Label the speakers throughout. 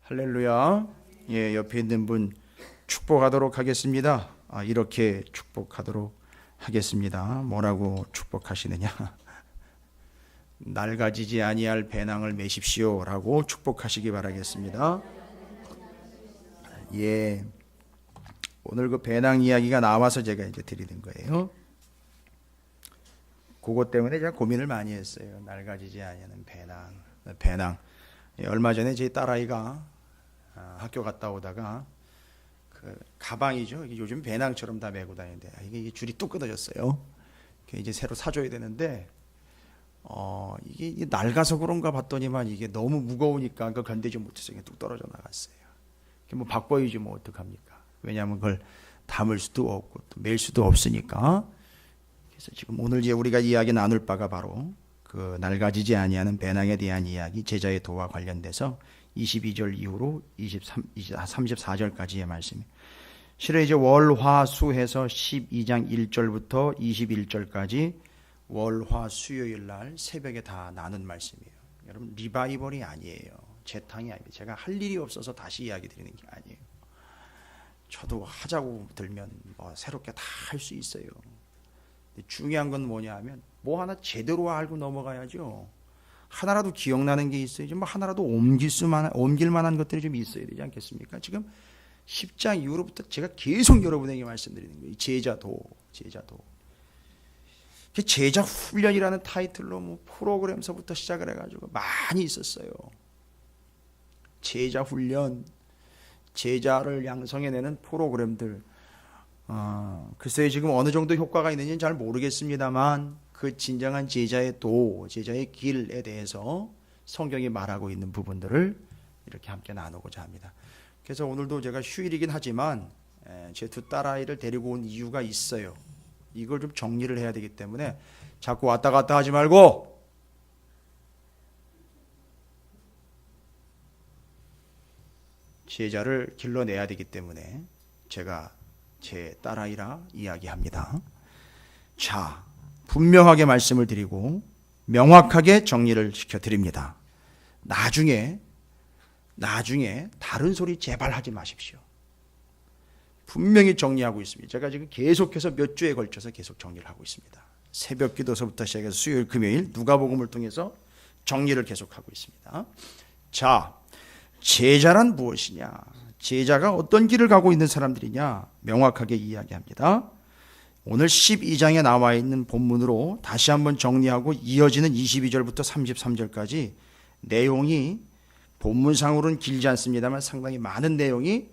Speaker 1: 할렐루야. 예, 옆에 있는 분 축복하도록 하겠습니다. 이렇게 축복하도록 하겠습니다. 뭐라고 축복하시느냐? 낡아지지 아니할 배낭을 메십시오라고 축복하시기 바라겠습니다. 예, 오늘 그 배낭 이야기가 나와서 제가 이제 드리는 거예요. 그것 때문에 제가 고민을 많이 했어요. 낡아지지 아니하는 배낭. 예, 얼마 전에 제 딸아이가 학교 갔다 오다가 그 가방이죠. 이게 요즘 배낭처럼 다 메고 다니는데 이게 줄이 뚝 끊어졌어요. 이제 새로 사줘야 되는데 이게 낡아서 그런가 봤더니만 이게 너무 무거우니까 그걸 견디지 못해서 그냥 뚝 떨어져 나갔어요. 뭐 바꿔야지 뭐 어떡합니까? 왜냐하면 그걸 담을 수도 없고 또 멜 수도 없으니까. 그래서 지금 오늘 이제 우리가 이야기 나눌 바가 바로 그 낡아지지 아니하는 배낭에 대한 이야기, 제자의 도와 관련돼서 22절 이후로 34절까지의 말씀이에요. 실은 이제 월화수해서 12장 1절부터 21절까지 월화 수요일 날 새벽에 다 나눈 말씀이에요. 여러분 리바이벌이 아니에요. 재탕이 아니에요. 제가 할 일이 없어서 다시 이야기 드리는 게 아니에요. 저도 하자고 들면 새롭게 다 할 수 있어요. 근데 중요한 건 뭐냐 하면 뭐 하나 제대로 알고 넘어가야죠. 하나라도 기억나는 게 있어야지. 뭐 하나라도 옮길 만한 것들이 좀 있어야 되지 않겠습니까? 지금 10장 이후로부터 제가 계속 여러분에게 말씀드리는 거예요. 제자도. 제자 훈련이라는 타이틀로 뭐 프로그램서부터 시작을 해가지고 많이 있었어요. 제자 훈련, 제자를 양성해내는 프로그램들. 글쎄요, 지금 어느 정도 효과가 있는지는 잘 모르겠습니다만 그 진정한 제자의 도, 제자의 길에 대해서 성경이 말하고 있는 부분들을 이렇게 함께 나누고자 합니다. 그래서 오늘도 제가 휴일이긴 하지만 제 두 딸아이를 데리고 온 이유가 있어요. 이걸 좀 정리를 해야 되기 때문에 자꾸 왔다 갔다 하지 말고 제자를 길러내야 되기 때문에 제가 제 딸아이라 이야기합니다. 자, 분명하게 말씀을 드리고 명확하게 정리를 시켜드립니다. 나중에 다른 소리 제발 하지 마십시오. 분명히 정리하고 있습니다. 제가 지금 계속해서 몇 주에 걸쳐서 계속 정리를 하고 있습니다. 새벽 기도서부터 시작해서 수요일, 금요일 누가복음을 통해서 정리를 계속하고 있습니다. 자, 제자란 무엇이냐? 제자가 어떤 길을 가고 있는 사람들이냐? 명확하게 이야기합니다. 오늘 12장에 나와 있는 본문으로 다시 한번 정리하고 이어지는 22절부터 33절까지 내용이 본문상으로는 길지 않습니다만 상당히 많은 내용이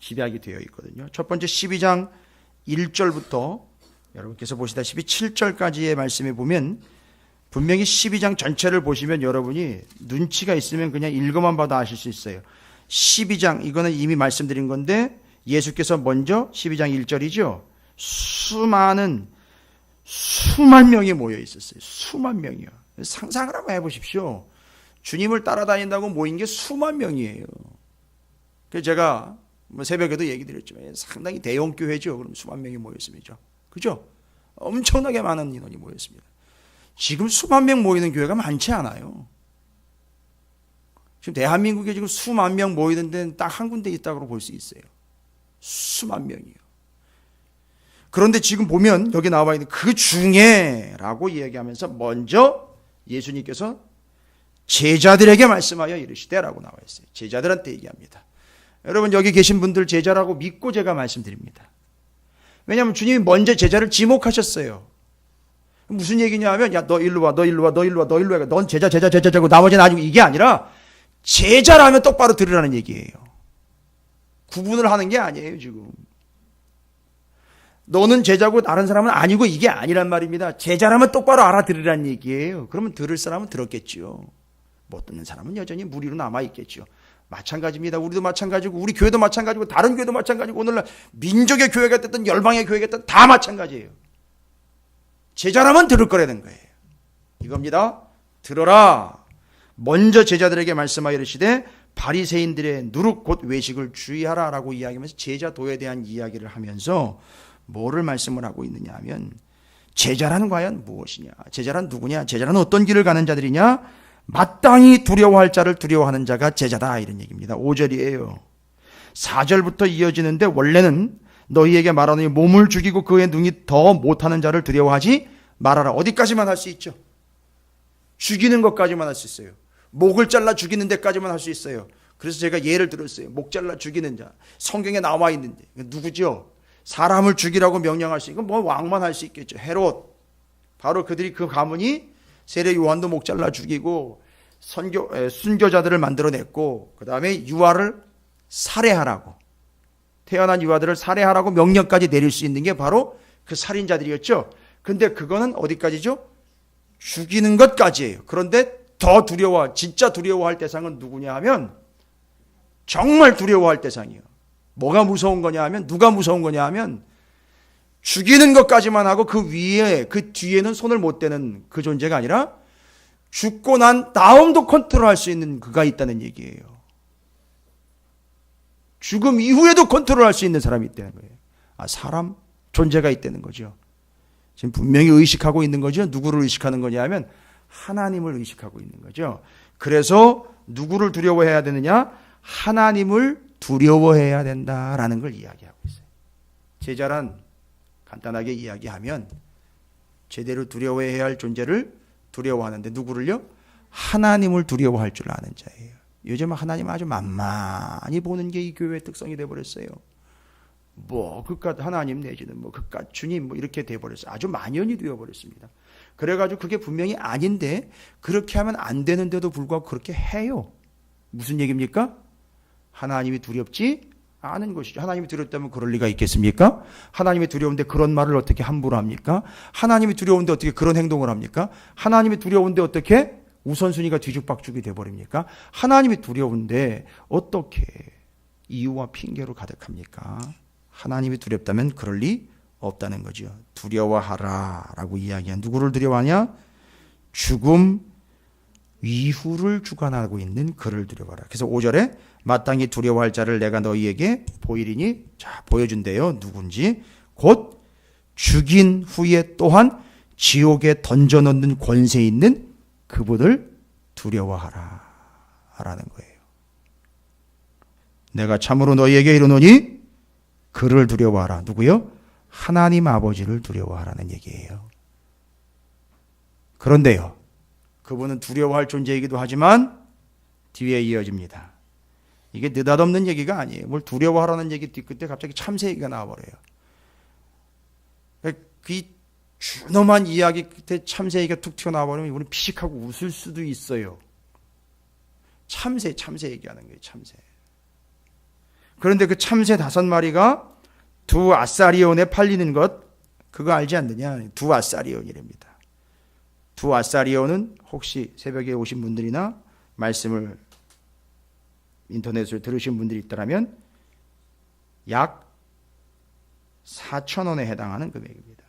Speaker 1: 집약이 되어 있거든요. 첫 번째 12장 1절부터 여러분께서 보시다시피 7절까지의 말씀에 보면 분명히 12장 전체를 보시면 여러분이 눈치가 있으면 그냥 읽어만 봐도 아실 수 있어요. 12장 이거는 이미 말씀드린 건데 예수께서 먼저 12장 1절이죠. 수만 명이 모여 있었어요. 수만 명이요. 상상을 한번 해보십시오. 주님을 따라다닌다고 모인 게 수만 명이에요. 그래서 제가 새벽에도 얘기 드렸지만 상당히 대형 교회죠. 그럼 수만 명이 모였습니다. 그죠? 엄청나게 많은 인원이 모였습니다. 지금 수만 명 모이는 교회가 많지 않아요. 지금 대한민국에 지금 수만 명 모이는 데는 딱 한 군데 있다고 볼 수 있어요. 수만 명이요. 그런데 지금 보면 여기 나와 있는 그 중에라고 이야기하면서 먼저 예수님께서 제자들에게 말씀하여 이르시되라고 나와 있어요. 제자들한테 얘기합니다. 여러분 여기 계신 분들 제자라고 믿고 제가 말씀드립니다. 왜냐하면 주님이 먼저 제자를 지목하셨어요. 무슨 얘기냐 하면 야 너 일로 와, 너 일로 와, 너 일로 와, 너 일로 와. 넌 제자고 나머지는 아니고 이게 아니라 제자라면 똑바로 들으라는 얘기예요. 구분을 하는 게 아니에요 지금. 너는 제자고 다른 사람은 아니고 이게 아니란 말입니다. 제자라면 똑바로 알아들으라는 얘기예요. 그러면 들을 사람은 들었겠죠. 못 듣는 사람은 여전히 무리로 남아있겠죠. 마찬가지입니다. 우리도 마찬가지고 우리 교회도 마찬가지고 다른 교회도 마찬가지고 오늘날 민족의 교회가 됐든 열방의 교회가 됐든 다 마찬가지예요. 제자라면 들을 거라는 거예요. 이겁니다. 들어라. 먼저 제자들에게 말씀하여 이르시되 바리새인들의 누룩 곧 외식을 주의하라라고 이야기하면서 제자도에 대한 이야기를 하면서 뭐를 말씀을 하고 있느냐 하면 제자라는 과연 무엇이냐? 제자란 누구냐? 제자라는 어떤 길을 가는 자들이냐? 마땅히 두려워할 자를 두려워하는 자가 제자다, 이런 얘기입니다. 5절이에요. 4절부터 이어지는데, 원래는 너희에게 말하노니 몸을 죽이고 그의 능히 더 못하는 자를 두려워하지 말아라. 어디까지만 할 수 있죠? 죽이는 것까지만 할 수 있어요. 목을 잘라 죽이는 데까지만 할 수 있어요. 그래서 제가 예를 들었어요. 목 잘라 죽이는 자, 성경에 나와 있는데 누구죠? 사람을 죽이라고 명령할 수 있고 뭐 왕만 할 수 있겠죠. 헤롯. 바로 그들이 그 가문이 세례 요한도 목 잘라 죽이고 순교자들을 만들어냈고, 그 다음에 유아를 살해하라고, 태어난 유아들을 살해하라고 명령까지 내릴 수 있는 게 바로 그 살인자들이었죠. 근데 그거는 어디까지죠? 죽이는 것까지예요. 그런데 더 진짜 두려워할 대상은 누구냐 하면, 정말 두려워할 대상이에요. 뭐가 무서운 거냐 하면, 누가 무서운 거냐 하면, 죽이는 것까지만 하고 그 위에, 그 뒤에는 손을 못 대는 그 존재가 아니라 죽고 난 다음도 컨트롤할 수 있는 그가 있다는 얘기예요. 죽음 이후에도 컨트롤할 수 있는 사람이 있다는 거예요. 사람 존재가 있다는 거죠. 지금 분명히 의식하고 있는 거죠. 누구를 의식하는 거냐 하면 하나님을 의식하고 있는 거죠. 그래서 누구를 두려워해야 되느냐? 하나님을 두려워해야 된다라는 걸 이야기하고 있어요. 제자란 간단하게 이야기하면 제대로 두려워해야 할 존재를 두려워하는데, 누구를요? 하나님을 두려워할 줄 아는 자예요. 요즘 하나님 아주 만만히 보는 게 이 교회의 특성이 돼버렸어요. 뭐 그깟 하나님 내지는 뭐 그깟 주님 뭐 이렇게 돼버렸어요. 아주 만연이 되어버렸습니다. 그래가지고 그게 분명히 아닌데 그렇게 하면 안 되는데도 불구하고 그렇게 해요. 무슨 얘기입니까? 하나님이 두렵지 않은 것이죠. 하나님이 두렵다면 그럴 리가 있겠습니까? 하나님이 두려운데 그런 말을 어떻게 함부로 합니까? 하나님이 두려운데 어떻게 그런 행동을 합니까? 하나님이 두려운데 어떻게 우선순위가 뒤죽박죽이 돼버립니까? 하나님이 두려운데 어떻게 이유와 핑계로 가득합니까? 하나님이 두렵다면 그럴 리 없다는 거죠. 두려워하라 라고 이야기한, 누구를 두려워하냐? 죽음 이후를 주관하고 있는 그를 두려워하라. 그래서 5절에 마땅히 두려워할 자를 내가 너희에게 보이리니, 자, 보여준대요. 누군지. 곧 죽인 후에 또한 지옥에 던져넣는 권세 있는 그분을 두려워하라 라는 거예요. 내가 참으로 너희에게 이르노니 그를 두려워하라. 누구요? 하나님 아버지를 두려워하라는 얘기예요. 그런데요, 그분은 두려워할 존재이기도 하지만 뒤에 이어집니다. 이게 느닷없는 얘기가 아니에요. 뭘 두려워하라는 얘기 뒤끝에 갑자기 참새 얘기가 나와버려요. 그 준엄한 이야기 끝에 참새 얘기가 툭 튀어나와버리면 이분은 피식하고 웃을 수도 있어요. 참새 얘기하는 거예요. 참새. 그런데 그 참새 5마리가 두 아사리온에 팔리는 것, 그거 알지 않느냐? 두 아사리온이랍니다. 두 아사리온은 혹시 새벽에 오신 분들이나 말씀을 인터넷으로 들으신 분들이 있다면 약 4,000원에 해당하는 금액입니다.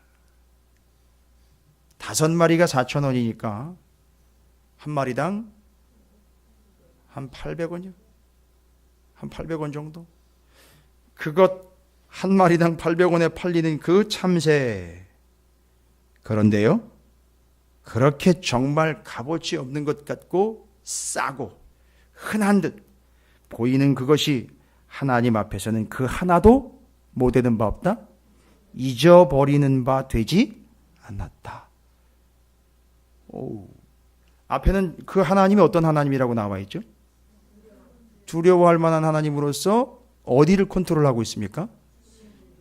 Speaker 1: 5마리가 4,000원이니까 한 마리당 한 800원이요? 한 800원 정도? 그것 한 마리당 800원에 팔리는 그 참새. 그런데요, 그렇게 정말 값어치 없는 것 같고 싸고 흔한 듯 보이는 그것이 하나님 앞에서는 그 하나도 못되는 바 없다? 잊어버리는 바 되지 않았다. 오. 앞에는 그 하나님이 어떤 하나님이라고 나와 있죠? 두려워할 만한 하나님으로서 어디를 컨트롤하고 있습니까?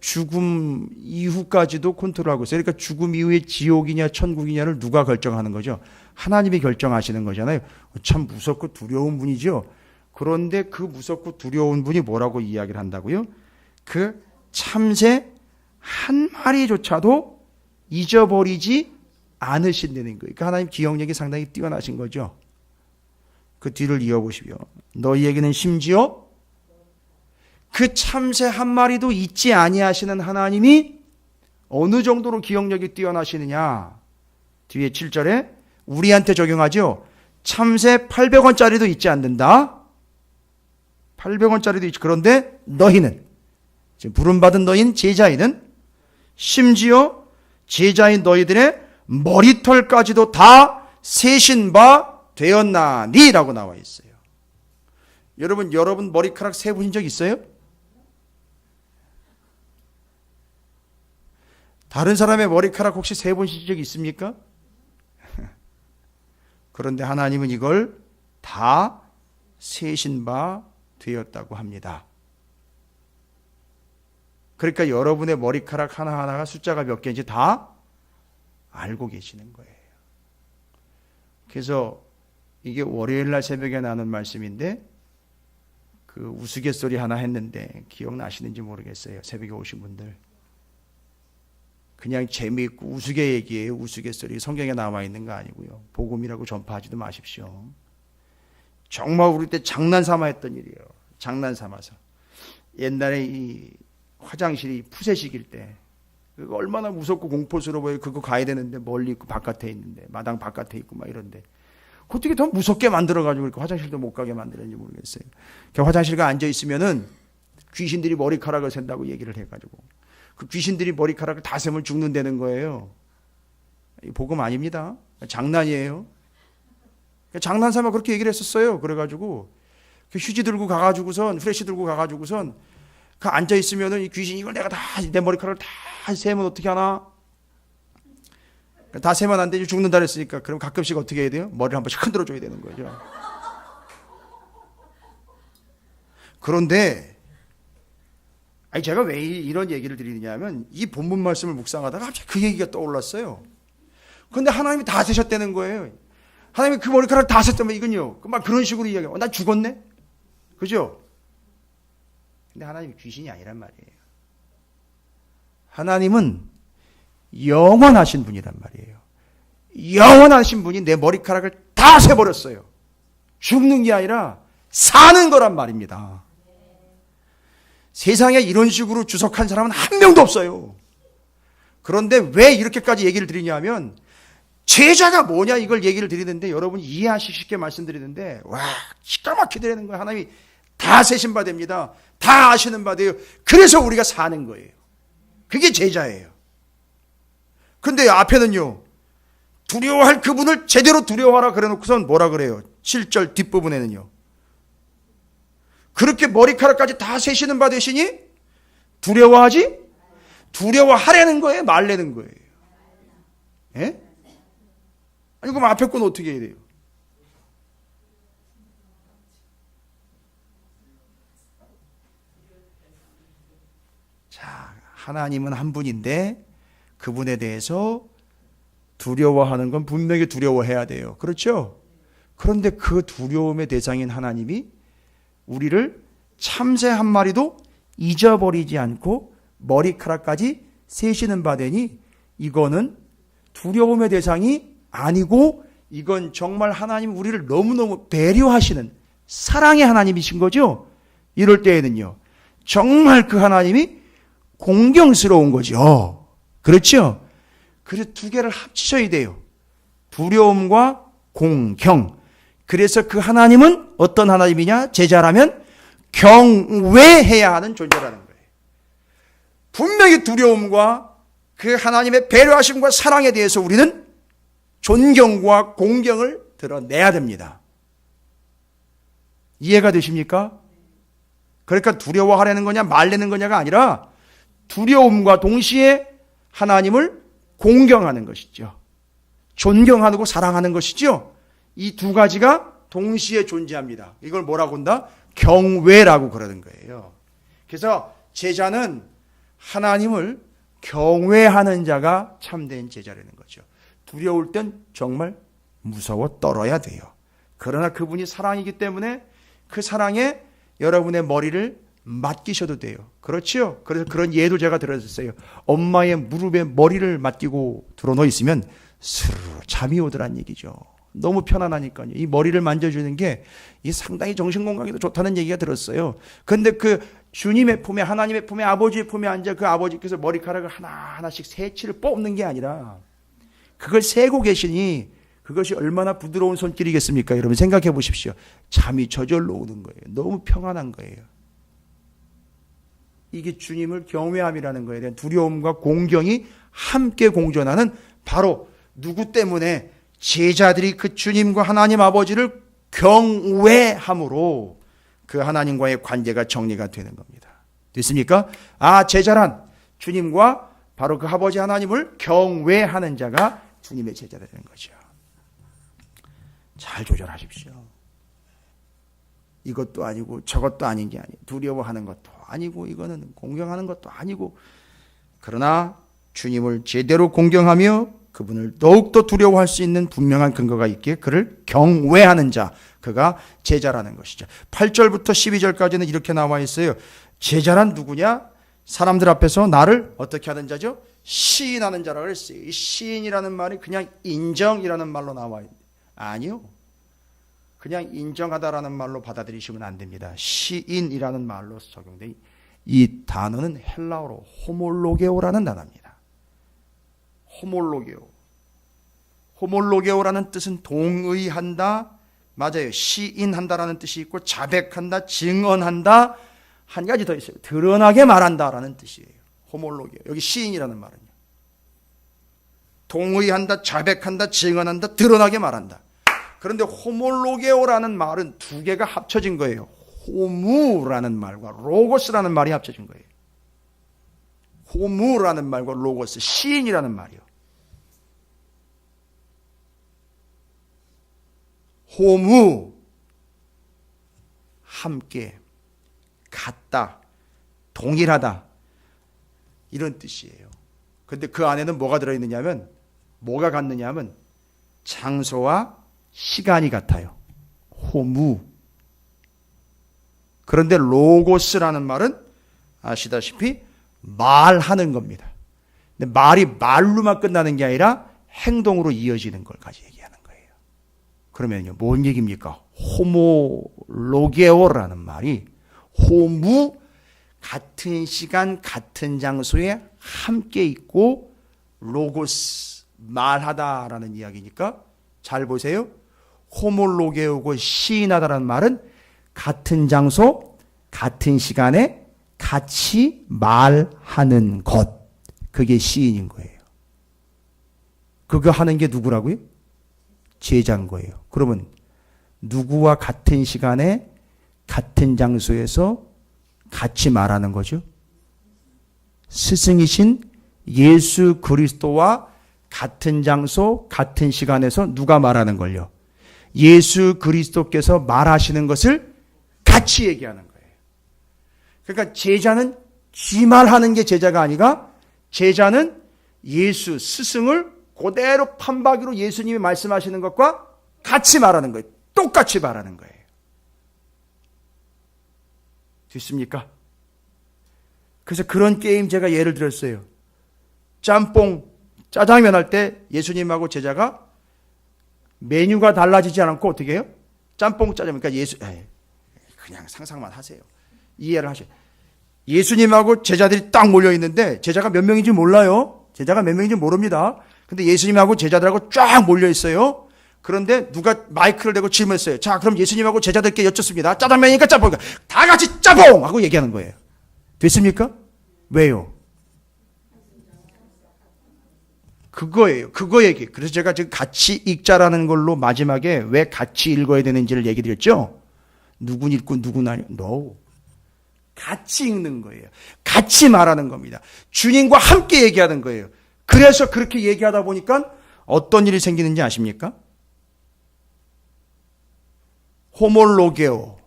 Speaker 1: 죽음 이후까지도 컨트롤하고 있어요. 그러니까 죽음 이후에 지옥이냐 천국이냐를 누가 결정하는 거죠? 하나님이 결정하시는 거잖아요. 참 무섭고 두려운 분이죠. 그런데 그 무섭고 두려운 분이 뭐라고 이야기를 한다고요? 그 참새 한 마리조차도 잊어버리지 않으신다는 거예요. 그러니까 하나님 기억력이 상당히 뛰어나신 거죠. 그 뒤를 이어보시오. 너희에게는 심지어 그 참새 한 마리도 잊지 아니하시는 하나님이 어느 정도로 기억력이 뛰어나시느냐. 뒤에 7절에 우리한테 적용하죠. 참새 800원짜리도 잊지 않는다. 800원짜리도 잊지. 그런데 너희는, 지금 부름받은 너희는 제자인은 심지어 제자인 너희들의 머리털까지도 다 세신 바 되었나니 라고 나와 있어요. 여러분 머리카락 세보신 적 있어요? 다른 사람의 머리카락 혹시 세보신 적 있습니까? 그런데 하나님은 이걸 다 세신 바 되었다고 합니다. 그러니까 여러분의 머리카락 하나하나가 숫자가 몇 개인지 다 알고 계시는 거예요. 그래서 이게 월요일날 새벽에 나눈 말씀인데 그 우스갯소리 하나 했는데 기억나시는지 모르겠어요. 새벽에 오신 분들. 그냥 재미있고 우스개 얘기예요. 우스갯소리. 성경에 나와 있는 거 아니고요. 복음이라고 전파하지도 마십시오. 정말 우리 때 장난삼아 했던 일이에요. 장난삼아서. 옛날에 이 화장실이 푸세식일 때 그거 얼마나 무섭고 공포스러워요. 그거 가야 되는데 멀리 있고 바깥에 있는데 마당 바깥에 있고 막 이런데 어떻게 더 무섭게 만들어가지고 이렇게 화장실도 못 가게 만드는지 모르겠어요. 화장실에 앉아 있으면은 귀신들이 머리카락을 샌다고 얘기를 해가지고 그 귀신들이 머리카락을 다 세면 죽는다는 거예요. 복음 아닙니다. 장난이에요. 장난삼아 그렇게 얘기를 했었어요. 그래가지고 휴지 들고 가가지고선 후레쉬 들고 가가지고선 그 앉아 있으면은 이 귀신이 이걸 내가 다 내 머리카락을 다 세면 어떻게 하나? 다 세면 안 되지 죽는다 그랬으니까 그럼 가끔씩 어떻게 해야 돼요? 머리를 한 번씩 흔들어 줘야 되는 거죠. 그런데 제가 왜 이런 얘기를 드리느냐면 이 본문 말씀을 묵상하다가 갑자기 그 얘기가 떠올랐어요. 그런데 하나님이 다 세셨다는 거예요. 하나님이 그 머리카락을 다 세셨다면 이건요. 막 그런 식으로 이야기하고 나 죽었네? 그죠? 근데 하나님이 귀신이 아니란 말이에요. 하나님은 영원하신 분이란 말이에요. 영원하신 분이 내 머리카락을 다 세버렸어요. 죽는 게 아니라 사는 거란 말입니다. 세상에 이런 식으로 주석한 사람은 한 명도 없어요. 그런데 왜 이렇게까지 얘기를 드리냐면 제자가 뭐냐 이걸 얘기를 드리는데 여러분이 이해하시기 쉽게 말씀드리는데 와 기가 막히게 되는 거예요. 하나님이 다 세신 바 됩니다. 다 아시는 바 돼요. 그래서 우리가 사는 거예요. 그게 제자예요. 근데 앞에는요. 두려워할 그분을 제대로 두려워하라 그래놓고선 뭐라 그래요? 7절 뒷부분에는요. 그렇게 머리카락까지 다 세시는 바 되시니 두려워하지? 두려워하려는 거예요? 말려는 거예요? 예? 아니 그럼 앞에 건 어떻게 해야 돼요? 자, 하나님은 한 분인데 그분에 대해서 두려워하는 건 분명히 두려워해야 돼요. 그렇죠? 그런데 그 두려움의 대상인 하나님이 우리를 참새 한 마리도 잊어버리지 않고 머리카락까지 세시는 바 되니 이거는 두려움의 대상이 아니고 이건 정말 하나님 우리를 너무너무 배려하시는 사랑의 하나님이신 거죠. 이럴 때에는요. 정말 그 하나님이 공경스러운 거죠. 그렇죠? 그래서 두 개를 합치셔야 돼요. 두려움과 공경. 그래서 그 하나님은 어떤 하나님이냐? 제자라면 경외해야 하는 존재라는 거예요. 분명히 두려움과 그 하나님의 배려하심과 사랑에 대해서 우리는 존경과 공경을 드러내야 됩니다. 이해가 되십니까? 그러니까 두려워하려는 거냐 말리는 거냐가 아니라 두려움과 동시에 하나님을 공경하는 것이죠. 존경하고 사랑하는 것이죠. 이 두 가지가 동시에 존재합니다. 이걸 뭐라고 한다? 경외라고 그러는 거예요. 그래서 제자는 하나님을 경외하는 자가 참된 제자라는 거죠. 두려울 땐 정말 무서워 떨어야 돼요. 그러나 그분이 사랑이기 때문에 그 사랑에 여러분의 머리를 맡기셔도 돼요. 그렇죠? 그래서 그런 예도 제가 들었어요. 엄마의 무릎에 머리를 맡기고 들어놓아 있으면 스르르 잠이 오더란 얘기죠. 너무 편안하니까요. 이 머리를 만져주는 게 상당히 정신건강에도 좋다는 얘기가 들었어요. 그런데 그 주님의 품에 하나님의 품에 아버지의 품에 앉아 그 아버지께서 머리카락을 하나하나씩 새치를 뽑는 게 아니라 그걸 세고 계시니 그것이 얼마나 부드러운 손길이겠습니까? 여러분 생각해 보십시오. 잠이 저절로 오는 거예요. 너무 평안한 거예요. 이게 주님을 경외함이라는 거에 대한 두려움과 공경이 함께 공존하는 바로 누구 때문에? 제자들이 그 주님과 하나님 아버지를 경외함으로 그 하나님과의 관계가 정리가 되는 겁니다. 됐습니까? 제자란 주님과 바로 그 아버지 하나님을 경외하는 자가 주님의 제자가 되는 거죠. 잘 조절하십시오. 이것도 아니고 저것도 아닌 게 아니에요. 두려워하는 것도 아니고 이거는 공경하는 것도 아니고, 그러나 주님을 제대로 공경하며 그분을 더욱더 두려워할 수 있는 분명한 근거가 있기에 그를 경외하는 자, 그가 제자라는 것이죠. 8절부터 12절까지는 이렇게 나와 있어요. 제자란 누구냐? 사람들 앞에서 나를 어떻게 하는 자죠? 시인하는 자라고 그랬어요. 이 시인이라는 말이 그냥 인정이라는 말로 나와요. 아니요. 그냥 인정하다라는 말로 받아들이시면 안 됩니다. 시인이라는 말로 적용된 이 단어는 헬라어로 호몰로게오라는 단어입니다. 호몰로게오. 호몰로게오라는 뜻은 동의한다. 맞아요. 시인한다라는 뜻이 있고, 자백한다, 증언한다, 한 가지 더 있어요. 드러나게 말한다라는 뜻이에요. 호몰로게오. 여기 시인이라는 말은요. 동의한다, 자백한다, 증언한다, 드러나게 말한다. 그런데 호몰로게오라는 말은 두 개가 합쳐진 거예요. 호무라는 말과 로고스라는 말이 합쳐진 거예요. 호무라는 말과 로고스, 시인이라는 말이요. 호무, 함께, 같다, 동일하다, 이런 뜻이에요. 그런데 그 안에는 뭐가 들어있느냐면, 뭐가 같느냐면 장소와 시간이 같아요. 호무. 그런데 로고스라는 말은 아시다시피 말하는 겁니다. 근데 말이 말로만 끝나는 게 아니라 행동으로 이어지는 걸 가지고 얘기하는 거예요. 그러면요, 뭔 얘기입니까? 호모로게오라는 말이 호무, 같은 시간, 같은 장소에 함께 있고, 로고스, 말하다라는 이야기니까 잘 보세요. 호몰로게오고 시인하다라는 말은 같은 장소, 같은 시간에 같이 말하는 것. 그게 시인인 거예요. 그거 하는 게 누구라고요? 제자인 거예요. 그러면 누구와 같은 시간에 같은 장소에서 같이 말하는 거죠? 스승이신 예수 그리스도와 같은 장소, 같은 시간에서 누가 말하는 걸요? 예수 그리스도께서 말하시는 것을 같이 얘기하는 거예요. 그러니까 제자는 지 말하는 게 제자가 아니라, 제자는 예수 스승을 그대로 판박이로 예수님이 말씀하시는 것과 같이 말하는 거예요. 똑같이 말하는 거예요. 됐습니까? 그래서 그런 게임 제가 예를 들었어요. 짬뽕, 짜장면 할 때 예수님하고 제자가 메뉴가 달라지지 않고 어떻게 해요? 짬뽕, 짜장면. 그러니까 그냥 상상만 하세요. 이해를 하셔요. 예수님하고 제자들이 딱 몰려 있는데 제자가 몇 명인지 몰라요. 제자가 몇 명인지 모릅니다. 근데 예수님하고 제자들하고 쫙 몰려 있어요. 그런데 누가 마이크를 대고 질문했어요. 자, 그럼 예수님하고 제자들께 여쭙습니다. 짜장면이니까 짬뽕. 다 같이 짬뽕! 하고 얘기하는 거예요. 됐습니까? 왜요? 그거예요. 그거 얘기. 그래서 제가 지금 같이 읽자라는 걸로 마지막에 왜 같이 읽어야 되는지를 얘기 드렸죠? 누군 읽고 누군 아니요? No. 같이 읽는 거예요. 같이 말하는 겁니다. 주님과 함께 얘기하는 거예요. 그래서 그렇게 얘기하다 보니까 어떤 일이 생기는지 아십니까? 호몰로게오.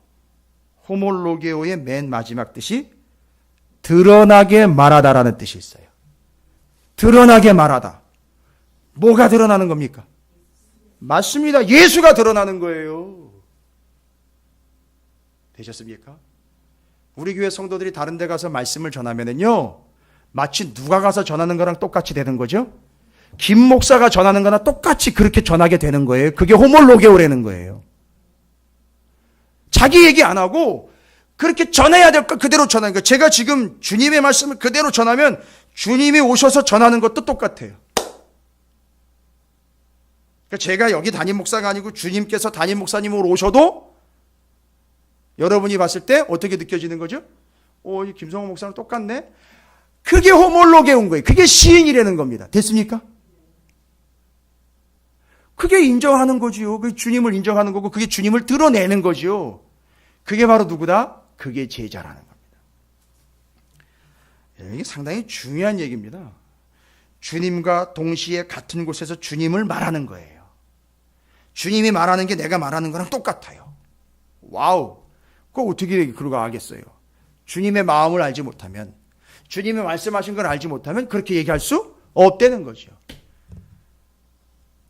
Speaker 1: 호몰로게오의 맨 마지막 뜻이 드러나게 말하다라는 뜻이 있어요. 드러나게 말하다. 뭐가 드러나는 겁니까? 맞습니다. 예수가 드러나는 거예요. 되셨습니까? 우리 교회 성도들이 다른 데 가서 말씀을 전하면은요, 마치 누가 가서 전하는 거랑 똑같이 되는 거죠? 김 목사가 전하는 거나 똑같이 그렇게 전하게 되는 거예요. 그게 호몰로게오라는 거예요. 자기 얘기 안 하고 그렇게 전해야 될 거 그대로 전하는 거예요. 제가 지금 주님의 말씀을 그대로 전하면 주님이 오셔서 전하는 것도 똑같아요. 그러니까 제가 여기 담임 목사가 아니고 주님께서 담임 목사님으로 오셔도 여러분이 봤을 때 어떻게 느껴지는 거죠? 이 김성호 목사랑 똑같네? 그게 호몰로게온 거예요. 그게 시인이라는 겁니다. 됐습니까? 그게 인정하는 거지요. 그게 주님을 인정하는 거고 그게 주님을 드러내는 거지요. 그게 바로 누구다? 그게 제자라는 겁니다. 이게 상당히 중요한 얘기입니다. 주님과 동시에 같은 곳에서 주님을 말하는 거예요. 주님이 말하는 게 내가 말하는 거랑 똑같아요. 와우! 그거 어떻게 그러고 알겠어요? 주님의 마음을 알지 못하면, 주님이 말씀하신 걸 알지 못하면 그렇게 얘기할 수 없다는 거죠.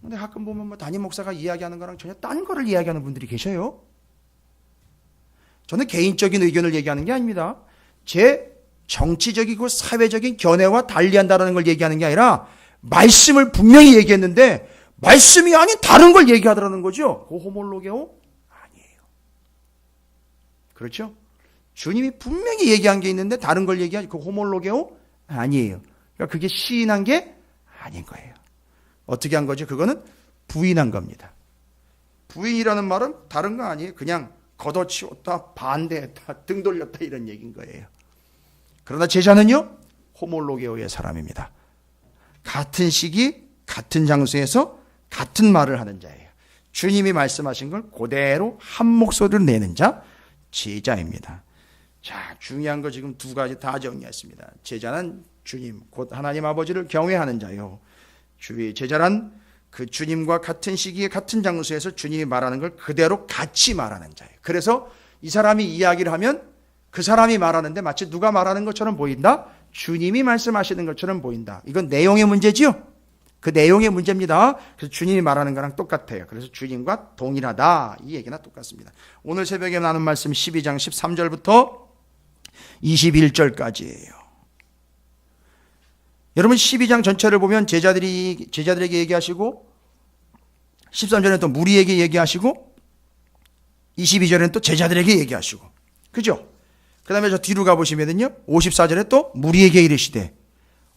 Speaker 1: 근데 가끔 보면 뭐 담임 목사가 이야기하는 거랑 전혀 딴 거를 이야기하는 분들이 계셔요. 저는 개인적인 의견을 얘기하는 게 아닙니다. 제 정치적이고 사회적인 견해와 달리한다는 걸 얘기하는 게 아니라 말씀을 분명히 얘기했는데 말씀이 아닌 다른 걸 얘기하더라는 거죠. 그 호몰로게오? 아니에요. 그렇죠? 주님이 분명히 얘기한 게 있는데 다른 걸 얘기하지 그 호몰로게오? 아니에요. 그러니까 그게 시인한 게 아닌 거예요. 어떻게 한 거죠? 그거는 부인한 겁니다. 부인이라는 말은 다른 거 아니에요. 그냥 걷어치웠다, 반대했다, 등 돌렸다 이런 얘기인 거예요. 그러나 제자는요, 호몰로게오의 사람입니다. 같은 시기, 같은 장소에서 같은 말을 하는 자예요. 주님이 말씀하신 걸 그대로 한 목소리를 내는 자, 제자입니다. 자, 중요한 거 지금 두 가지 다 정리했습니다. 제자는 주님, 곧 하나님 아버지를 경외하는 자요. 주의 제자란 그 주님과 같은 시기에 같은 장소에서 주님이 말하는 걸 그대로 같이 말하는 자예요. 그래서 이 사람이 이야기를 하면 그 사람이 말하는데 마치 누가 말하는 것처럼 보인다? 주님이 말씀하시는 것처럼 보인다. 이건 내용의 문제지요? 그 내용의 문제입니다. 그래서 주님이 말하는 거랑 똑같아요. 그래서 주님과 동일하다. 이 얘기나 똑같습니다. 오늘 새벽에 나눈 말씀 12장 13절부터 21절까지예요. 여러분 12장 전체를 보면 제자들에게 얘기하시고 13절에는 또 무리에게 얘기하시고 22절에는 또 제자들에게 얘기하시고 그죠? 그 다음에 저 뒤로 가보시면요 54절에 또 무리에게 이르시되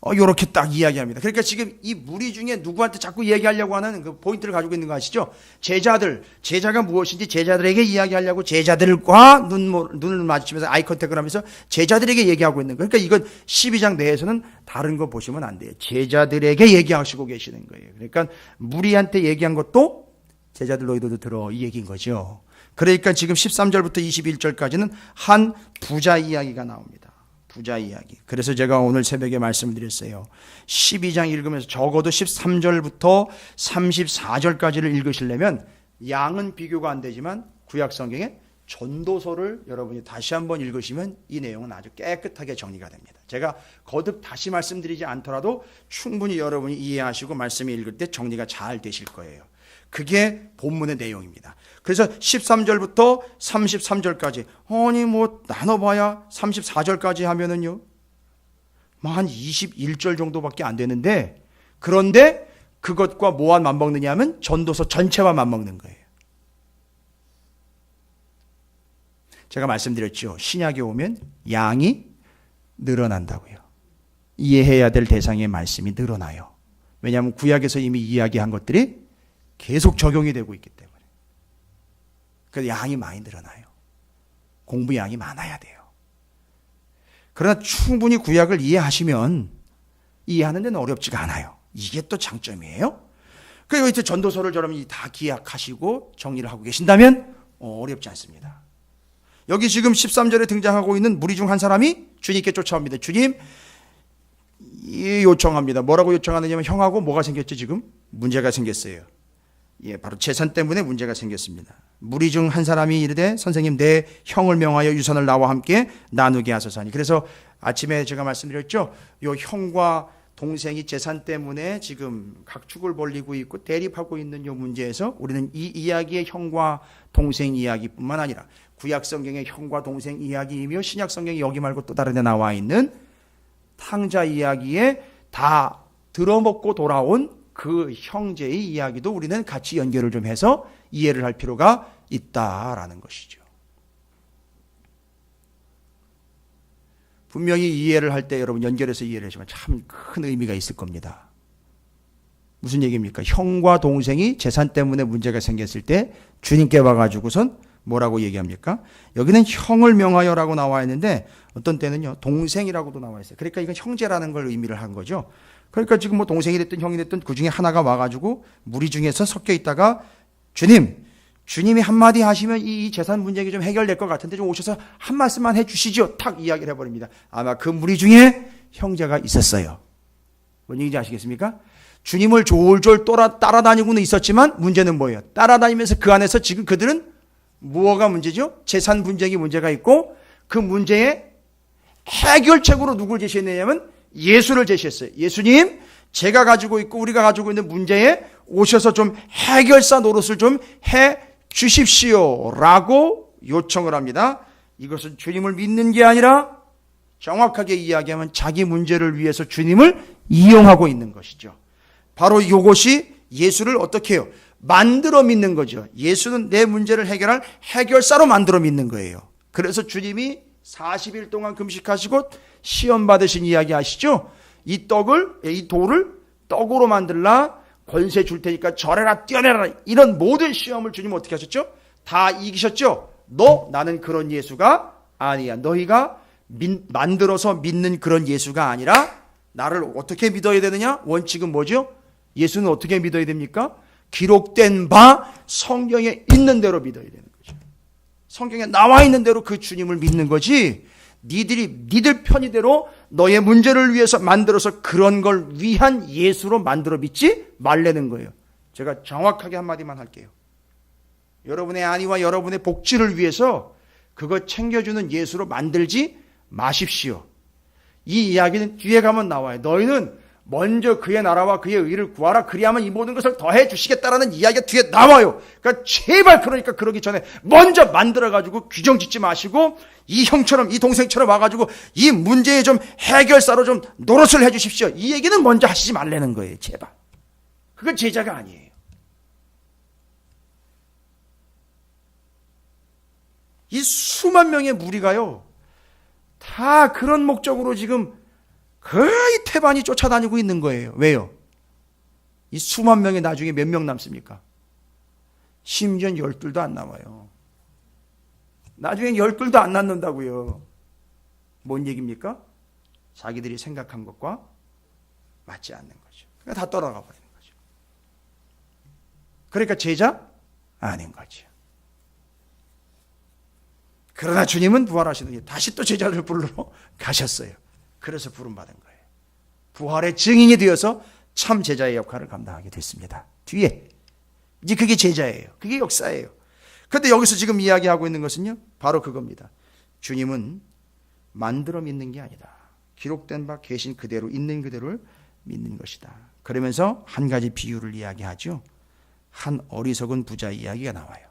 Speaker 1: 요렇게 딱 이야기합니다. 그러니까 지금 이 무리 중에 누구한테 자꾸 얘기하려고 하는 그 포인트를 가지고 있는 거 아시죠? 제자가 무엇인지 제자들에게 이야기하려고 제자들과 눈을 마주치면서 아이 컨택을 하면서 제자들에게 얘기하고 있는 거예요. 그러니까 이건 12장 내에서는 다른 거 보시면 안 돼요. 제자들에게 얘기하시고 계시는 거예요. 그러니까 무리한테 얘기한 것도 제자들 너희들도 들어 이 얘기인 거죠. 그러니까 지금 13절부터 21절까지는 한 부자 이야기가 나옵니다. 부자 이야기. 그래서 제가 오늘 새벽에 말씀을 드렸어요. 12장 읽으면서 적어도 13절부터 34절까지를 읽으시려면 양은 비교가 안 되지만 구약 성경에 전도서를 여러분이 다시 한번 읽으시면 이 내용은 아주 깨끗하게 정리가 됩니다. 제가 거듭 다시 말씀드리지 않더라도 충분히 여러분이 이해하시고 말씀을 읽을 때 정리가 잘 되실 거예요. 그게 본문의 내용입니다. 그래서 13절부터 33절까지 아니 뭐 나눠봐야 34절까지 하면은요 한 21절 정도밖에 안 되는데 그런데 그것과 뭐와 맞먹느냐 하면 전도서 전체와 맞먹는 거예요. 제가 말씀드렸죠. 신약에 오면 양이 늘어난다고요. 이해해야 될 대상의 말씀이 늘어나요. 왜냐하면 구약에서 이미 이야기한 것들이 계속 적용이 되고 있기 때문에. 그래서 양이 많이 늘어나요. 공부 양이 많아야 돼요. 그러나 충분히 구약을 이해하시면 이해하는 데는 어렵지가 않아요. 이게 또 장점이에요. 그리고 이제 전도서를 여러분이 다 기약하시고 정리를 하고 계신다면 어렵지 않습니다. 여기 지금 13절에 등장하고 있는 무리 중 한 사람이 주님께 쫓아옵니다. 주님 요청합니다. 뭐라고 요청하느냐면 형하고 뭐가 생겼죠 지금? 문제가 생겼어요. 바로 재산 때문에 문제가 생겼습니다. 무리 중 한 사람이 이르되 선생님 내 형을 명하여 유산을 나와 함께 나누게 하소서하니. 그래서 아침에 제가 말씀드렸죠. 요 형과 동생이 재산 때문에 지금 각축을 벌이고 있고 대립하고 있는 요 문제에서 우리는 이 이야기의 형과 동생 이야기뿐만 아니라 구약 성경의 형과 동생 이야기이며 신약 성경이 여기 말고 또 다른 데 나와 있는 탕자 이야기에 다 들어먹고 돌아온 그 형제의 이야기도 우리는 같이 연결을 좀 해서 이해를 할 필요가 있다라는 것이죠. 분명히 이해를 할 때 여러분 연결해서 이해를 하시면 참 큰 의미가 있을 겁니다. 무슨 얘기입니까? 형과 동생이 재산 때문에 문제가 생겼을 때 주님께 와가지고선 뭐라고 얘기합니까? 여기는 형을 명하여라고 나와 있는데 어떤 때는요 동생이라고도 나와 있어요. 그러니까 이건 형제라는 걸 의미를 한 거죠. 그러니까 지금 뭐 동생이 됐든 형이 됐든 그 중에 하나가 와가지고 무리 중에서 섞여 있다가 주님이 한마디 하시면 이 재산 문제가 좀 해결될 것 같은데 좀 오셔서 한 말씀만 해주시죠. 탁 이야기를 해버립니다. 아마 그 무리 중에 형제가 있었어요. 뭔 얘기인지 아시겠습니까? 주님을 졸졸 따라다니고는 있었지만 문제는 뭐예요? 따라다니면서 그 안에서 지금 그들은 무엇가 문제죠? 재산 분쟁이 문제가 있고 그 문제의 해결책으로 누굴 제시했느냐면 예수를 제시했어요. 예수님, 제가 가지고 있고 우리가 가지고 있는 문제에 오셔서 좀 해결사 노릇을 좀 해 주십시오 라고 요청을 합니다. 이것은 주님을 믿는 게 아니라 정확하게 이야기하면 자기 문제를 위해서 주님을 이용하고 있는 것이죠. 바로 이것이 예수를 어떻게 해요? 만들어 믿는 거죠. 예수는 내 문제를 해결할 해결사로 만들어 믿는 거예요. 그래서 주님이 40일 동안 금식하시고 시험 받으신 이야기 아시죠? 이 돌을 떡으로 만들라, 권세 줄 테니까 절해라, 뛰어내라, 이런 모든 시험을 주님은 어떻게 하셨죠? 다 이기셨죠? 나는 그런 예수가 아니야. 너희가 만들어서 믿는 그런 예수가 아니라 나를 어떻게 믿어야 되느냐? 원칙은 뭐죠? 예수는 어떻게 믿어야 됩니까? 기록된 바 성경에 있는 대로 믿어야 되는 거죠. 성경에 나와 있는 대로 그 주님을 믿는 거지, 니들 편의대로 너의 문제를 위해서 만들어서 그런 걸 위한 예수로 만들어 믿지 말라는 거예요. 제가 정확하게 한마디만 할게요. 여러분의 안위와 여러분의 복지를 위해서 그거 챙겨주는 예수로 만들지 마십시오. 이 이야기는 뒤에 가면 나와요. 너희는 먼저 그의 나라와 그의 의를 구하라. 그리하면 이 모든 것을 더해 주시겠다라는 이야기가 뒤에 나와요. 그러니까 제발 그러기 전에 먼저 만들어가지고 규정 짓지 마시고 이 형처럼 이 동생처럼 와가지고 이 문제에 좀 해결사로 좀 노릇을 해 주십시오. 이 얘기는 먼저 하시지 말라는 거예요. 제발. 그건 제자가 아니에요. 이 수만 명의 무리가요, 다 그런 목적으로 지금 거의 태반이 쫓아다니고 있는 거예요. 왜요? 이 수만 명이 나중에 몇 명 남습니까? 심지어 12도 안 남아요. 나중엔 12도 안 남는다고요. 뭔 얘기입니까? 자기들이 생각한 것과 맞지 않는 거죠. 그러니까 다 떠나가 버리는 거죠. 그러니까 제자? 아닌 거죠. 그러나 주님은 부활하시더니 다시 또 제자들 부르러 가셨어요. 그래서 부름받은 거예요. 부활의 증인이 되어서 참 제자의 역할을 감당하게 됐습니다. 뒤에 이제 그게 제자예요. 그게 역사예요. 그런데 여기서 지금 이야기하고 있는 것은요, 바로 그겁니다. 주님은 만들어 믿는 게 아니다. 기록된 바 계신 그대로 있는 그대로를 믿는 것이다. 그러면서 한 가지 비유를 이야기하죠. 한 어리석은 부자 이야기가 나와요.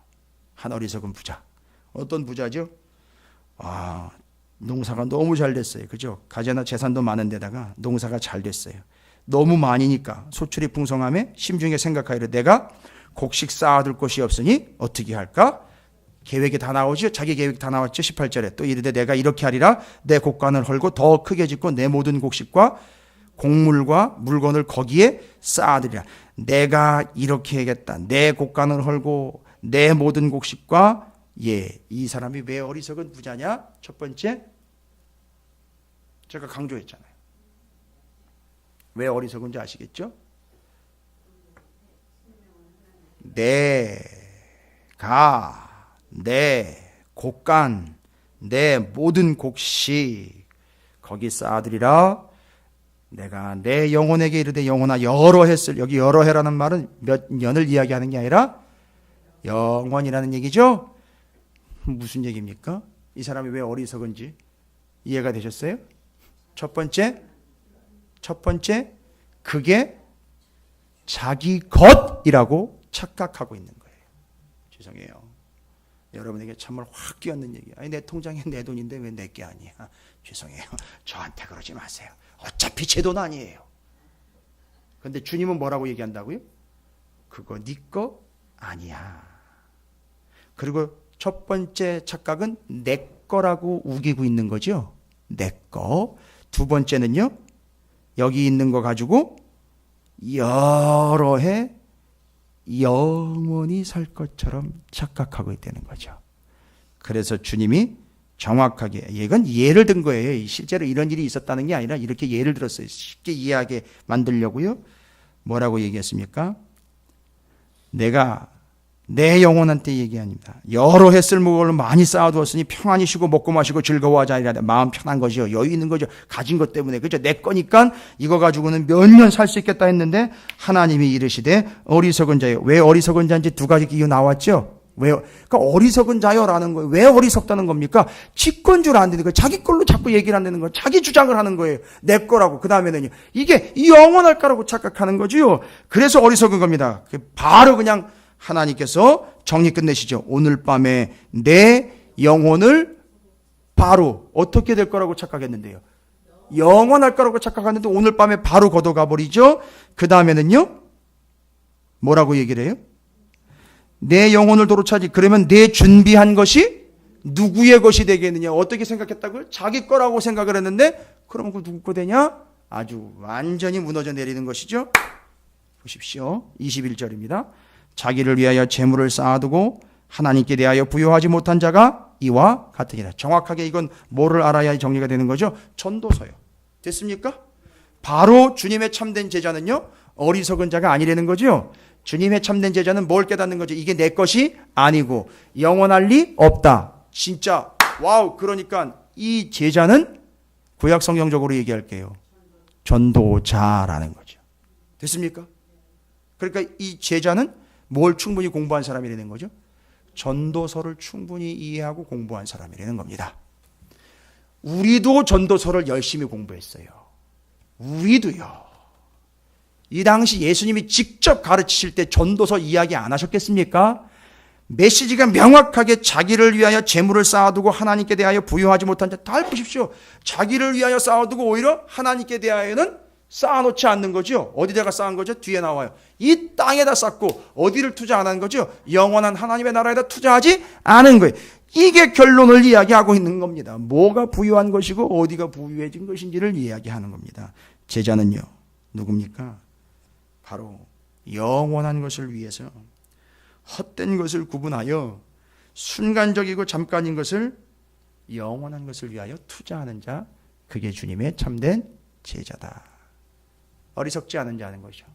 Speaker 1: 한 어리석은 부자. 어떤 부자죠? 농사가 너무 잘 됐어요. 그죠? 가재나 재산도 많은 데다가 농사가 잘 됐어요. 너무 많으니까 소출이 풍성함에 심중에 생각하기를 내가 곡식 쌓아둘 곳이 없으니 어떻게 할까? 계획이 다 나오죠. 자기 계획이 다 나왔죠. 18절에 또 이르되 내가 이렇게 하리라. 내 곡간을 헐고 더 크게 짓고 내 모든 곡식과 곡물과 물건을 거기에 쌓아두리라. 내가 이렇게 하겠다. 내 곡간을 헐고 내 모든 곡식과 이 사람이 왜 어리석은 부자냐? 첫 번째, 제가 강조했잖아요. 왜 어리석은지 아시겠죠? 내가 내 곡간 내 모든 곡식 거기 쌓아두리라. 내가 내 영혼에게 이르되 영혼아 여러 해쓸, 여기 여러 해라는 말은 몇 년을 이야기하는 게 아니라 영원이라는 얘기죠. 무슨 얘기입니까? 이 사람이 왜 어리석은지 이해가 되셨어요? 첫 번째, 그게 자기 것이라고 착각하고 있는 거예요. 죄송해요. 여러분에게 참말 확 끼얹는 얘기. 아니 내 통장에 내 돈인데 왜 내 게 아니야? 죄송해요. 저한테 그러지 마세요. 어차피 제 돈 아니에요. 그런데 주님은 뭐라고 얘기한다고요? 그거 네 거 아니야. 그리고 첫 번째 착각은 내 거라고 우기고 있는 거죠. 내 거. 두 번째는요, 여기 있는 거 가지고 여러 해 영원히 살 것처럼 착각하고 있다는 거죠. 그래서 주님이 정확하게. 이건 예를 든 거예요. 실제로 이런 일이 있었다는 게 아니라 이렇게 예를 들었어요. 쉽게 이해하게 만들려고요. 뭐라고 얘기했습니까? 내가 내 영혼한테 얘기합니다. 여러 해 쓸모 걸로 많이 쌓아두었으니 평안히 쉬고 먹고 마시고 즐거워하자. 마음 편한 거죠. 여유 있는 거죠. 가진 것 때문에. 그죠? 내 거니까 이거 가지고는 몇 년 살 수 있겠다 했는데 하나님이 이르시되 어리석은 자요. 왜 어리석은 자인지 두 가지 이유 나왔죠? 왜요? 그러니까 어리석은 자요라는 거예요. 왜 어리석다는 겁니까? 지 건 줄 안 되는 거예요. 자기 걸로 자꾸 얘기를 안 되는 거예요. 자기 주장을 하는 거예요. 내 거라고. 그 다음에는요. 이게 영원할 거라고 착각하는 거지요. 그래서 어리석은 겁니다. 바로 그냥 하나님께서 정리 끝내시죠. 오늘 밤에 내 영혼을 바로 어떻게 될 거라고 착각했는데요. 영원할 거라고 착각하는데 오늘 밤에 바로 걷어가 버리죠. 그 다음에는요. 뭐라고 얘기를 해요? 내 영혼을 도로 차지. 그러면 내 준비한 것이 누구의 것이 되겠느냐. 어떻게 생각했다고요? 자기 거라고 생각을 했는데 그럼 그 누구 거 되냐? 아주 완전히 무너져 내리는 것이죠. 보십시오. 21절입니다. 자기를 위하여 재물을 쌓아두고 하나님께 대하여 부여하지 못한 자가 이와 같으니라. 정확하게 이건 뭐를 알아야 정리가 되는 거죠? 전도서요. 됐습니까? 바로 주님의 참된 제자는요. 어리석은 자가 아니라는 거죠. 주님의 참된 제자는 뭘 깨닫는 거죠? 이게 내 것이 아니고 영원할 리 없다. 진짜 와우. 그러니까 이 제자는 구약 성경적으로 얘기할게요. 전도자라는 거죠. 됐습니까? 그러니까 이 제자는 뭘 충분히 공부한 사람이라는 거죠? 전도서를 충분히 이해하고 공부한 사람이라는 겁니다. 우리도 전도서를 열심히 공부했어요. 우리도요. 이 당시 예수님이 직접 가르치실 때 전도서 이야기 안 하셨겠습니까? 메시지가 명확하게 자기를 위하여 재물을 쌓아두고 하나님께 대하여 부여하지 못한 자. 다 보십시오. 자기를 위하여 쌓아두고 오히려 하나님께 대하여는 쌓아놓지 않는 거죠. 어디다가 쌓은 거죠? 뒤에 나와요. 이 땅에다 쌓고 어디를 투자 안 하는 거죠? 영원한 하나님의 나라에다 투자하지 않은 거예요. 이게 결론을 이야기하고 있는 겁니다. 뭐가 부유한 것이고 어디가 부유해진 것인지를 이야기하는 겁니다. 제자는요. 누굽니까? 바로 영원한 것을 위해서 헛된 것을 구분하여 순간적이고 잠깐인 것을 영원한 것을 위하여 투자하는 자. 그게 주님의 참된 제자다. 어리석지 않은 자는 것이죠.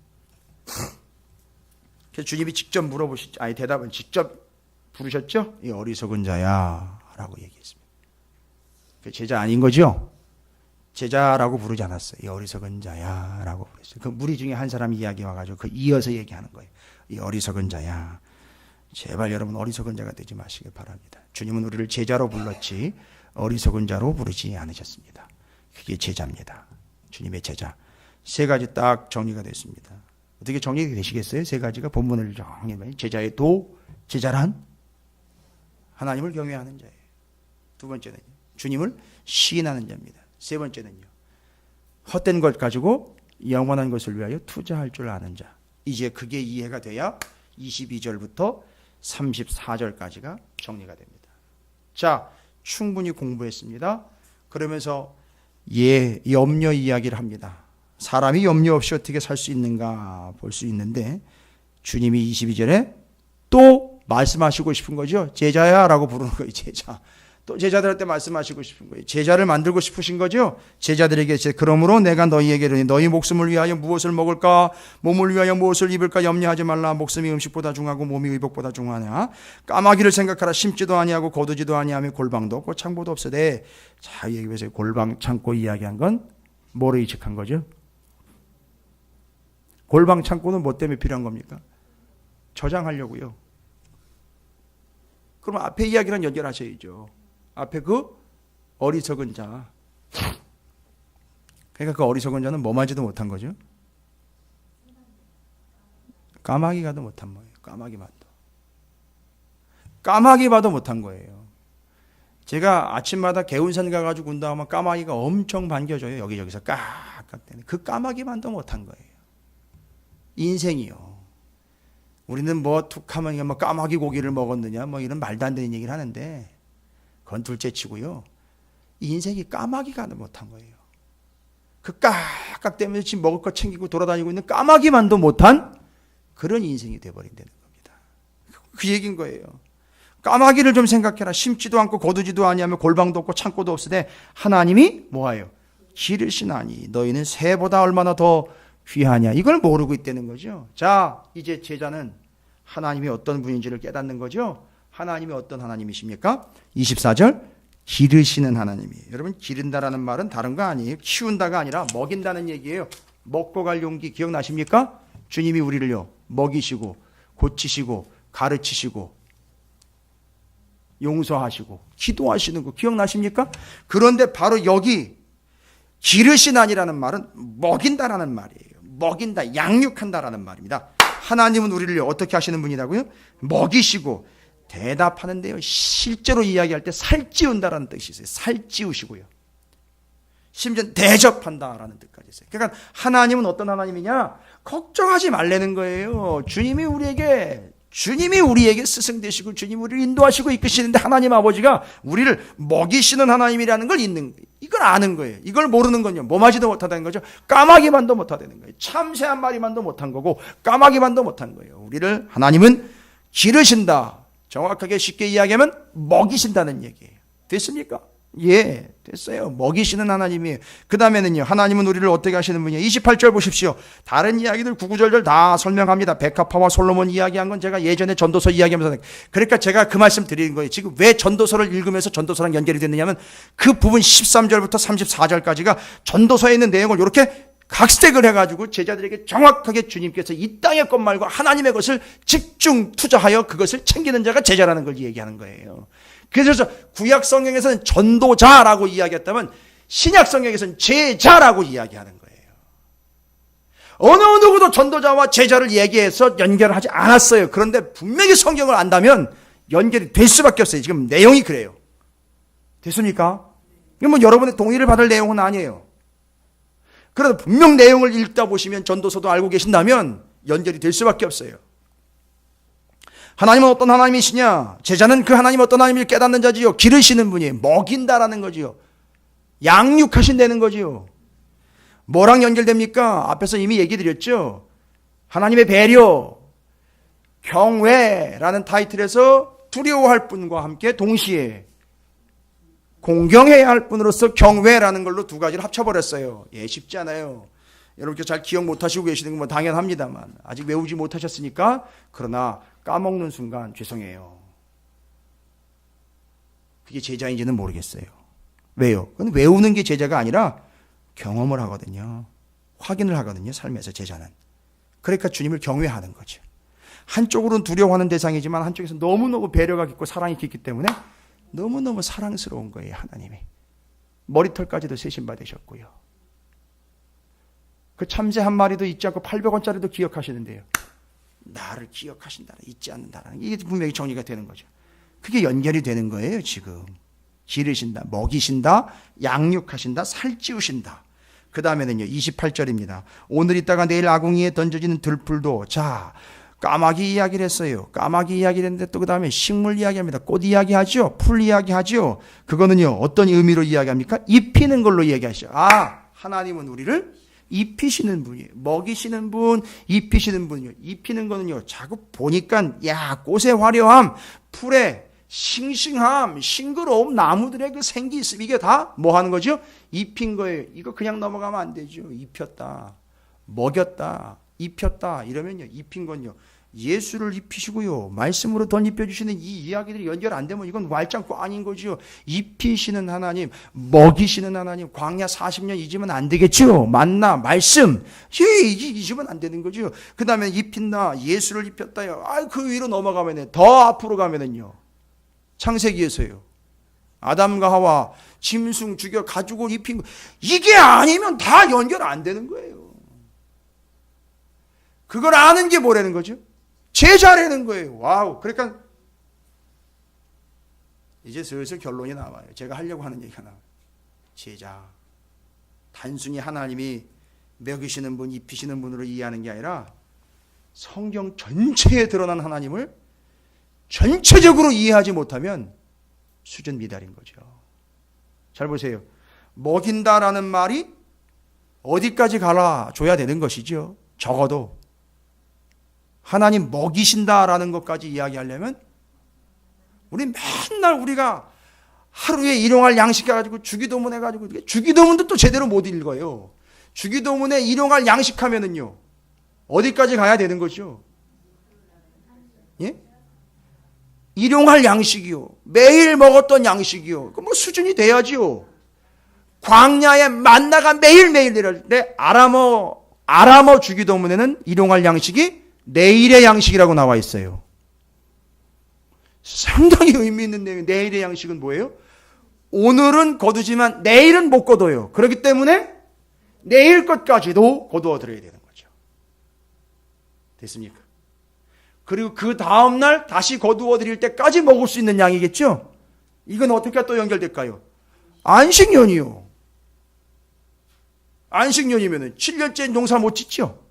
Speaker 1: 그래서 주님이 직접 물어보셨죠. 아니 대답은 직접 부르셨죠. 이 어리석은 자야 라고 얘기했습니다. 그 제자 아닌 거죠. 제자라고 부르지 않았어요. 이 어리석은 자야 라고 부르셨어요. 그 무리 중에 한 사람이 이야기 와가지고 그 이어서 얘기하는 거예요. 이 어리석은 자야. 제발 여러분 어리석은 자가 되지 마시길 바랍니다. 주님은 우리를 제자로 불렀지 어리석은 자로 부르지 않으셨습니다. 그게 제자입니다. 주님의 제자. 세 가지 딱 정리가 됐습니다. 어떻게 정리가 되시겠어요? 세 가지가 본문을 정리하면 제자의 도, 제자란 하나님을 경외하는 자예요. 두 번째는요. 주님을 시인하는 자입니다. 세 번째는요. 헛된 것 가지고 영원한 것을 위하여 투자할 줄 아는 자. 이제 그게 이해가 돼야 22절부터 34절까지가 정리가 됩니다. 자, 충분히 공부했습니다. 그러면서 염려 이야기를 합니다. 사람이 염려 없이 어떻게 살 수 있는가 볼 수 있는데 주님이 22절에 또 말씀하시고 싶은 거죠. 제자야 라고 부르는 거예요. 제자. 또 제자들한테 말씀하시고 싶은 거예요. 제자를 만들고 싶으신 거죠. 제자들에게 그러므로 내가 너희에게 이르니 너희 목숨을 위하여 무엇을 먹을까 몸을 위하여 무엇을 입을까 염려하지 말라. 목숨이 음식보다 중하고 몸이 의복보다 중하냐. 까마귀를 생각하라. 심지도 아니하고 거두지도 아니하며 골방도 없고 창고도 없으되. 자, 여기 보세요. 골방 창고 이야기한 건 뭐로 의식한 거죠? 골방 창고는 뭐 때문에 필요한 겁니까? 저장하려고요. 그럼 앞에 이야기랑 연결하셔야죠. 앞에 그 어리석은 자. 그러니까 그 어리석은 자는 뭐 하지도 못한 거죠? 까마귀 가도 못한 거예요. 까마귀 봐도 못한 거예요. 제가 아침마다 개운산 가가지고 온다 하면 까마귀가 엄청 반겨줘요. 여기저기서 깍깍대는. 그 까마귀만도 못한 거예요. 인생이요. 우리는 뭐 툭하면 뭐 까마귀 고기를 먹었느냐 뭐 이런 말도 안 되는 얘기를 하는데 그건 둘째 치고요. 이 인생이 까마귀가 못한 거예요. 그 깍깍대면서 지금 먹을 거 챙기고 돌아다니고 있는 까마귀만도 못한 그런 인생이 돼버린다는 겁니다. 그 얘기인 거예요. 까마귀를 좀 생각해라. 심지도 않고 거두지도 아니하며 골방도 없고 창고도 없으되 하나님이 뭐하여 기르시나니 너희는 새보다 얼마나 더 귀하냐. 이걸 모르고 있다는 거죠. 자, 이제 제자는 하나님이 어떤 분인지를 깨닫는 거죠. 하나님이 어떤 하나님이십니까? 24절 기르시는 하나님이에요. 여러분, 기른다라는 말은 다른 거 아니에요. 키운다가 아니라 먹인다는 얘기예요. 먹고 갈 용기 기억나십니까? 주님이 우리를요 먹이시고 고치시고 가르치시고 용서하시고 기도하시는 거 기억나십니까? 그런데 바로 여기 기르시나니라는 말은 먹인다라는 말이에요. 먹인다, 양육한다라는 말입니다. 하나님은 우리를 어떻게 하시는 분이라고요? 먹이시고 대답하는데요, 실제로 이야기할 때 살찌운다라는 뜻이 있어요. 살찌우시고요, 심지어 대접한다라는 뜻까지 있어요. 그러니까 하나님은 어떤 하나님이냐? 걱정하지 말라는 거예요. 주님이 우리에게 스승되시고 주님이 우리를 인도하시고 이끄시는데 하나님 아버지가 우리를 먹이시는 하나님이라는 걸 이걸 아는 거예요. 이걸 모르는 건요, 뭐하지도 못하다는 거죠. 까마귀만도 못하다는 거예요. 참새 한 마리만도 못한 거고 까마귀만도 못한 거예요. 우리를 하나님은 기르신다. 정확하게 쉽게 이야기하면 먹이신다는 얘기예요. 됐습니까? 예, 됐어요. 먹이시는 하나님이에요. 그 다음에는요, 하나님은 우리를 어떻게 하시는 분이에요? 28절 보십시오. 다른 이야기들 구구절절 다 설명합니다. 백합화와 솔로몬 이야기한 건 제가 예전에 전도서 이야기하면서, 그러니까 제가 그 말씀 드리는 거예요. 지금 왜 전도서를 읽으면서 전도서랑 연결이 됐느냐면 그 부분 13절부터 34절까지가 전도서에 있는 내용을 이렇게 각색을 해가지고 제자들에게 정확하게 주님께서 이 땅의 것 말고 하나님의 것을 집중 투자하여 그것을 챙기는 자가 제자라는 걸 얘기하는 거예요. 그래서 구약 성경에서는 전도자라고 이야기했다면 신약 성경에서는 제자라고 이야기하는 거예요. 어느 누구도 전도자와 제자를 얘기해서 연결하지 않았어요. 그런데 분명히 성경을 안다면 연결이 될 수밖에 없어요. 지금 내용이 그래요. 됐습니까? 이건 뭐 여러분의 동의를 받을 내용은 아니에요. 그래도 분명 내용을 읽다 보시면 전도서도 알고 계신다면 연결이 될 수밖에 없어요. 하나님은 어떤 하나님이시냐? 제자는 그 하나님 어떤 하나님을 깨닫는 자지요. 기르시는 분이에요. 먹인다라는 거지요. 양육하신다는 거지요. 뭐랑 연결됩니까? 앞에서 이미 얘기 드렸죠. 하나님의 배려, 경외라는 타이틀에서 두려워할 분과 함께 동시에 공경해야 할 분으로서 경외라는 걸로 두 가지를 합쳐버렸어요. 예, 쉽지 않아요. 여러분께 잘 기억 못하시고 계시는 건 뭐 당연합니다만 아직 외우지 못하셨으니까. 그러나 까먹는 순간 죄송해요. 그게 제자인지는 모르겠어요. 왜요? 그건 외우는 게 제자가 아니라 경험을 하거든요. 확인을 하거든요. 삶에서 제자는. 그러니까 주님을 경외하는 거죠. 한쪽으로는 두려워하는 대상이지만 한쪽에서 너무너무 배려가 깊고 사랑이 깊기 때문에 너무너무 사랑스러운 거예요. 하나님이 머리털까지도 세신받으셨고요. 그 참새 한 마리도 잊지 않고 800원짜리도 기억하시는데요, 나를 기억하신다라, 잊지 않는다라는 이게 분명히 정리가 되는 거죠. 그게 연결이 되는 거예요. 지금 기르신다, 먹이신다, 양육하신다, 살찌우신다. 그 다음에는요 28절입니다. 오늘 있다가 내일 아궁이에 던져지는 들풀도, 자, 까마귀 이야기를 했어요. 까마귀 이야기를 했는데 또 그 다음에 식물 이야기합니다. 꽃 이야기하죠. 풀 이야기하죠. 그거는요 어떤 의미로 이야기합니까? 입히는 걸로 이야기하시죠. 아, 하나님은 우리를 입히시는 분이에요. 먹이시는 분, 입히시는 분이요. 입히는 거는요, 자꾸 보니까 야, 꽃의 화려함, 풀의 싱싱함, 싱그러움, 나무들의 그 생기 있음, 이게 다 뭐 하는 거죠? 입힌 거예요. 이거 그냥 넘어가면 안 되죠. 입혔다, 먹였다, 입혔다 이러면요, 입힌 건요 예수를 입히시고요 말씀으로 덧입혀 주시는 이 이야기들이 연결 안 되면 이건 왈짱꾸 아닌 거죠. 입히시는 하나님, 먹이시는 하나님, 광야 40년 잊으면 안 되겠죠. 만나, 말씀, 잊으면 안 되는 거죠. 그 다음에 입힌다, 예수를 입혔다요. 그 위로 넘어가면 더 앞으로 가면은요 창세기에서요 아담과 하와 짐승 죽여 가지고 입힌 거, 이게 아니면 다 연결 안 되는 거예요. 그걸 아는 게 뭐라는 거죠? 제자라는 거예요. 와우. 그러니까 이제 슬슬 결론이 나와요. 제가 하려고 하는 얘기가 나와요. 제자, 단순히 하나님이 먹이시는 분, 입히시는 분으로 이해하는 게 아니라 성경 전체에 드러난 하나님을 전체적으로 이해하지 못하면 수준 미달인 거죠. 잘 보세요. 먹인다라는 말이 어디까지 갈아줘야 되는 것이죠. 적어도 하나님 먹이신다라는 것까지 이야기하려면 우리 맨날 우리가 하루에 일용할 양식 해가지고 주기도문 해가지고 주기도문도 또 제대로 못 읽어요. 주기도문에 일용할 양식 하면은요 어디까지 가야 되는 거죠? 예? 일용할 양식이요. 매일 먹었던 양식이요. 그 뭐 수준이 돼야지요. 광야에 만나가 매일매일 내려올 때 아람어 주기도문에는 일용할 양식이 내일의 양식이라고 나와 있어요. 상당히 의미 있는 내용. 내일의 양식은 뭐예요? 오늘은 거두지만 내일은 못 거둬요. 그렇기 때문에 내일 것까지도 거두어 드려야 되는 거죠. 됐습니까? 그리고 그 다음날 다시 거두어 드릴 때까지 먹을 수 있는 양이겠죠? 이건 어떻게 또 연결될까요? 안식년이요. 안식년이면 7년째 농사 못 짓죠?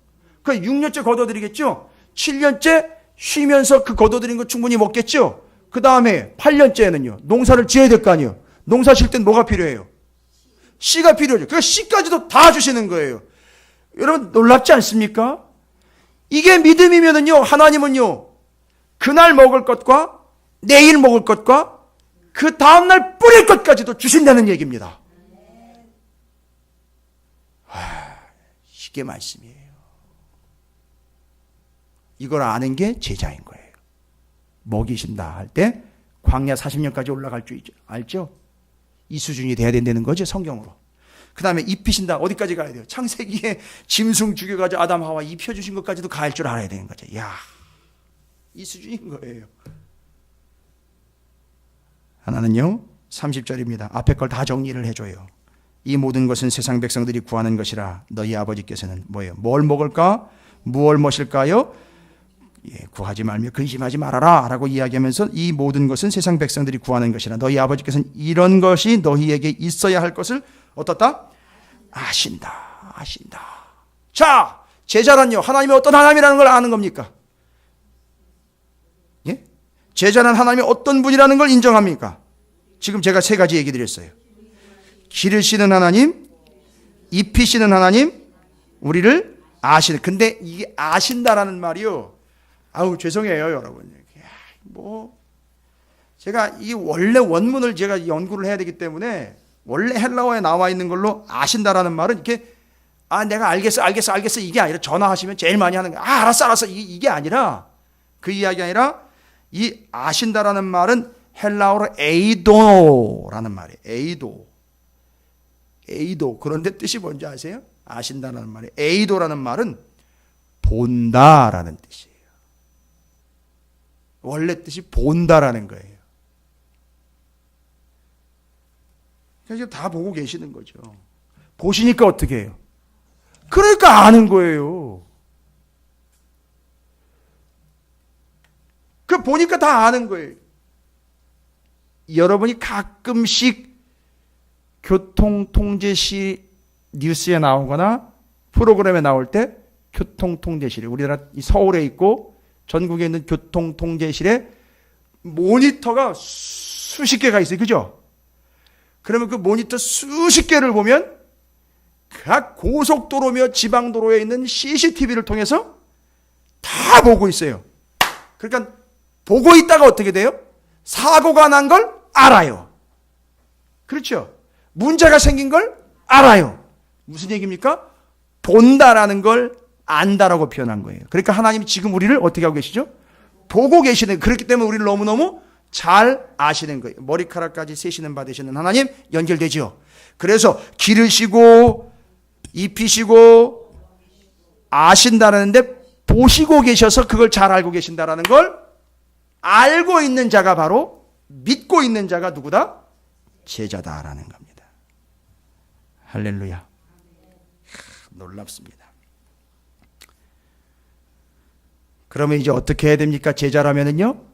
Speaker 1: 그 6년째 거두어 드리겠죠? 7년째 쉬면서 그 거두어 드린 거 충분히 먹겠죠? 그 다음에 8년째는요. 농사를 지어야 될 거 아니에요. 농사 질 땐 뭐가 필요해요? 씨가 필요하죠. 그 씨까지도 다 주시는 거예요. 여러분 놀랍지 않습니까? 이게 믿음이면은요, 하나님은요, 그날 먹을 것과 내일 먹을 것과 그 다음날 뿌릴 것까지도 주신다는 얘기입니다. 이게 말씀이에요. 이걸 아는 게 제자인 거예요. 먹이신다 할 때 광야 40년까지 올라갈 줄 알죠? 이 수준이 돼야 된다는 거죠, 성경으로. 그 다음에 입히신다. 어디까지 가야 돼요? 창세기에 짐승 죽여가지고 아담 하와 입혀주신 것까지도 갈 줄 알아야 되는 거죠. 야, 이 수준인 거예요. 하나는요 30절입니다. 앞에 걸 다 정리를 해줘요. 이 모든 것은 세상 백성들이 구하는 것이라 너희 아버지께서는 뭐예요? 뭘 먹을까? 무엇을 마실까요? 예, 구하지 말며 근심하지 말아라 라고 이야기하면서 이 모든 것은 세상 백성들이 구하는 것이라 너희 아버지께서는 이런 것이 너희에게 있어야 할 것을 어떻다? 아신다. 자, 제자란요 하나님이 어떤 하나님이라는 걸 아는 겁니까? 예? 제자는 하나님이 어떤 분이라는 걸 인정합니까? 지금 제가 세 가지 얘기 드렸어요. 기르시는 하나님, 입히시는 하나님, 우리를 아시는. 근데 이게 아신다라는 말이요, 아우 죄송해요 여러분. 뭐 제가 이 원래 원문을 제가 연구를 해야 되기 때문에 원래 헬라어에 나와 있는 걸로 아신다라는 말은 이렇게 내가 알겠어 이게 아니라 전화하시면 제일 많이 하는 거 알았어 이게 아니라, 그 이야기 아니라 이 아신다라는 말은 헬라어로 에이도라는 말이에요. 에이도. 그런데 뜻이 뭔지 아세요? 아신다라는 말이 에이도라는 말은 본다라는 뜻이에요. 원래 뜻이 본다라는 거예요. 지금 다 보고 계시는 거죠. 보시니까 어떻게 해요? 그러니까 아는 거예요. 그 보니까 다 아는 거예요. 여러분이 가끔씩 교통통제시 뉴스에 나오거나 프로그램에 나올 때 교통통제실에, 우리나라 서울에 있고 전국에 있는 교통통제실에 모니터가 수십 개가 있어요. 그죠? 그러면 그 모니터 수십 개를 보면 각 고속도로며 지방도로에 있는 CCTV를 통해서 다 보고 있어요. 그러니까 보고 있다가 어떻게 돼요? 사고가 난 걸 알아요. 그렇죠? 문제가 생긴 걸 알아요. 무슨 얘기입니까? 본다라는 걸 안다라고 표현한 거예요. 그러니까 하나님이 지금 우리를 어떻게 하고 계시죠? 보고 계시는, 그렇기 때문에 우리를 너무너무 잘 아시는 거예요. 머리카락까지 세시는 받으시는 하나님 연결되죠. 그래서 기르시고 입히시고 아신다는데 보시고 계셔서 그걸 잘 알고 계신다라는 걸 알고 있는 자가 바로 믿고 있는 자가 누구다? 제자다라는 겁니다. 할렐루야. 놀랍습니다. 그러면 이제 어떻게 해야 됩니까? 제자라면은요,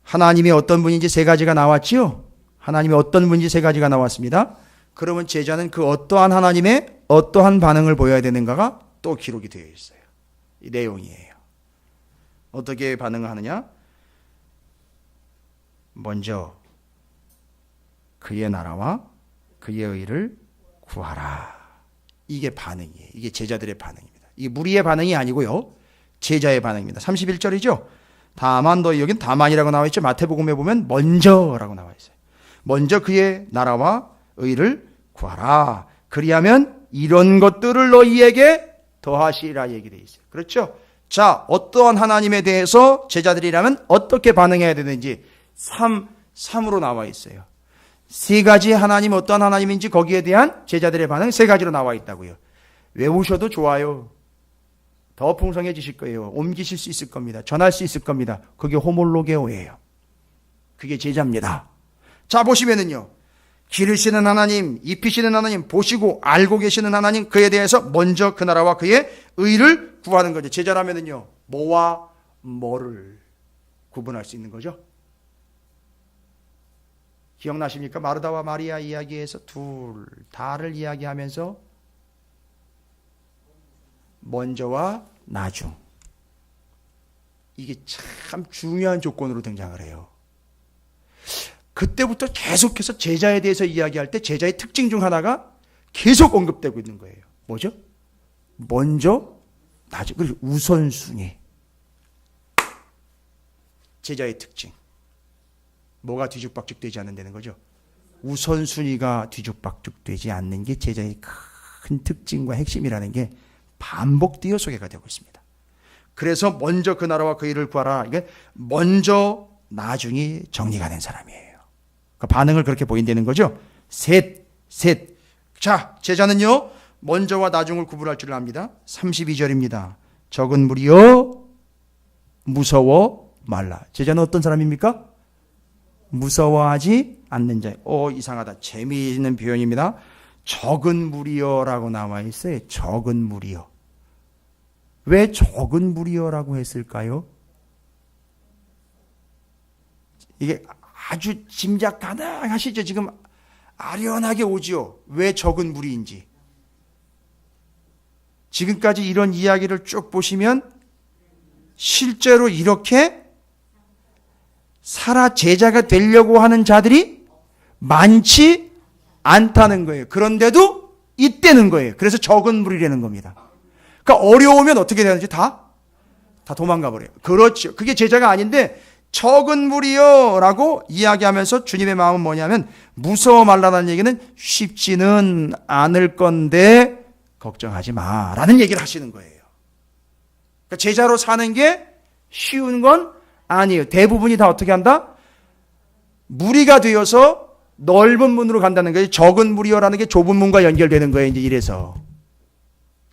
Speaker 1: 하나님이 어떤 분인지 세 가지가 나왔지요. 하나님이 어떤 분인지 세 가지가 나왔습니다. 그러면 제자는 그 어떠한 하나님의 어떠한 반응을 보여야 되는가가 또 기록이 되어 있어요. 이 내용이에요. 어떻게 반응을 하느냐? 먼저 그의 나라와 그의 의를 구하라. 이게 반응이에요. 이게 제자들의 반응입니다. 이게 무리의 반응이 아니고요, 제자의 반응입니다. 31절이죠. 다만 너희, 여긴 다만이라고 나와 있죠. 마태복음에 보면 먼저라고 나와 있어요. 먼저 그의 나라와 의를 구하라. 그리하면 이런 것들을 너희에게 더하시리라 얘기되어 있어요. 그렇죠? 자, 어떠한 하나님에 대해서 제자들이라면 어떻게 반응해야 되는지 3으로 나와 있어요. 세 가지 하나님, 어떠한 하나님인지 거기에 대한 제자들의 반응 세 가지로 나와 있다고요. 외우셔도 좋아요. 더 풍성해지실 거예요. 옮기실 수 있을 겁니다. 전할 수 있을 겁니다. 그게 호몰로게오예요. 그게 제자입니다. 자, 보시면은요. 기르시는 하나님, 입히시는 하나님, 보시고 알고 계시는 하나님, 그에 대해서 먼저 그 나라와 그의 의를 구하는 거죠. 제자라면은요, 뭐와 뭐를 구분할 수 있는 거죠. 기억나십니까? 마르다와 마리아 이야기에서 다를 이야기하면서 먼저와 나중, 이게 참 중요한 조건으로 등장을 해요. 그때부터 계속해서 제자에 대해서 이야기할 때 제자의 특징 중 하나가 계속 언급되고 있는 거예요. 뭐죠? 먼저, 나중, 그리고 우선순위. 제자의 특징. 뭐가 뒤죽박죽 되지 않는다는 거죠? 우선순위가 뒤죽박죽 되지 않는 게 제자의 큰 특징과 핵심이라는 게 반복되어 소개가 되고 있습니다. 그래서 먼저 그 나라와 그 일을 구하라. 이게 먼저, 나중이 정리가 된 사람이에요. 그 반응을 그렇게 보인다는 거죠. 셋. 자, 제자는요, 먼저와 나중을 구분할 줄 압니다. 32절입니다. 적은 무리여 무서워 말라. 제자는 어떤 사람입니까? 무서워하지 않는 자. 이상하다. 재미있는 표현입니다. 적은 무리여라고 나와 있어요. 적은 무리여. 왜 적은 무리여라고 했을까요? 이게 아주 짐작 가능하시죠? 지금 아련하게 오지요. 왜 적은 무리인지. 지금까지 이런 이야기를 쭉 보시면 실제로 이렇게 살아 제자가 되려고 하는 자들이 많지 않다는 거예요. 그런데도 있다는 거예요. 그래서 적은 무리라는 겁니다. 그러니까 어려우면 어떻게 되는지 다 도망가 버려요. 그렇죠. 그게 제자가 아닌데 적은 무리여라고 이야기하면서 주님의 마음은 뭐냐면 무서워 말라는 얘기는 쉽지는 않을 건데 걱정하지 마라는 얘기를 하시는 거예요. 그러니까 제자로 사는 게 쉬운 건 아니에요. 대부분이 다 어떻게 한다? 무리가 되어서 넓은 문으로 간다는 거예요. 적은 무리여라는 게 좁은 문과 연결되는 거예요. 이제 이래서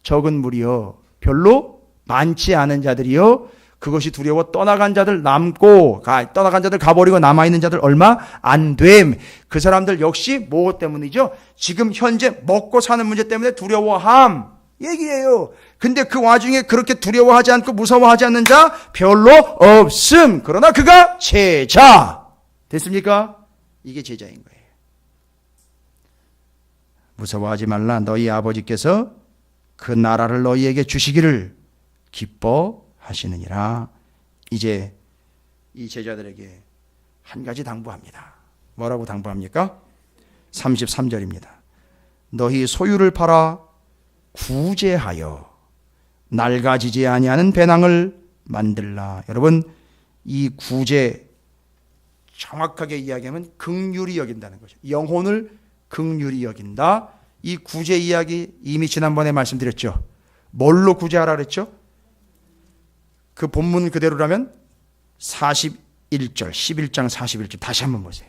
Speaker 1: 적은 무리여, 별로 많지 않은 자들이요, 그것이 두려워 떠나간 자들 떠나간 자들 가버리고 남아있는 자들 얼마 안 됨. 그 사람들 역시 뭐 때문이죠? 지금 현재 먹고 사는 문제 때문에 두려워함 얘기예요. 근데 그 와중에 그렇게 두려워하지 않고 무서워하지 않는 자 별로 없음. 그러나 그가 제자 됐습니까? 이게 제자인 거예요. 무서워하지 말라. 너희 아버지께서 그 나라를 너희에게 주시기를 기뻐하시느니라. 이제 이 제자들에게 한 가지 당부합니다. 뭐라고 당부합니까? 33절입니다. 너희 소유를 팔아 구제하여 낡아지지 아니하는 배낭을 만들라. 여러분, 이 구제 정확하게 이야기하면 긍휼히 여긴다는 거죠. 영혼을 긍휼히 여긴다. 이 구제 이야기 이미 지난번에 말씀드렸죠. 뭘로 구제하라 그랬죠? 그 본문 그대로라면 41절, 11장 41절 다시 한번 보세요.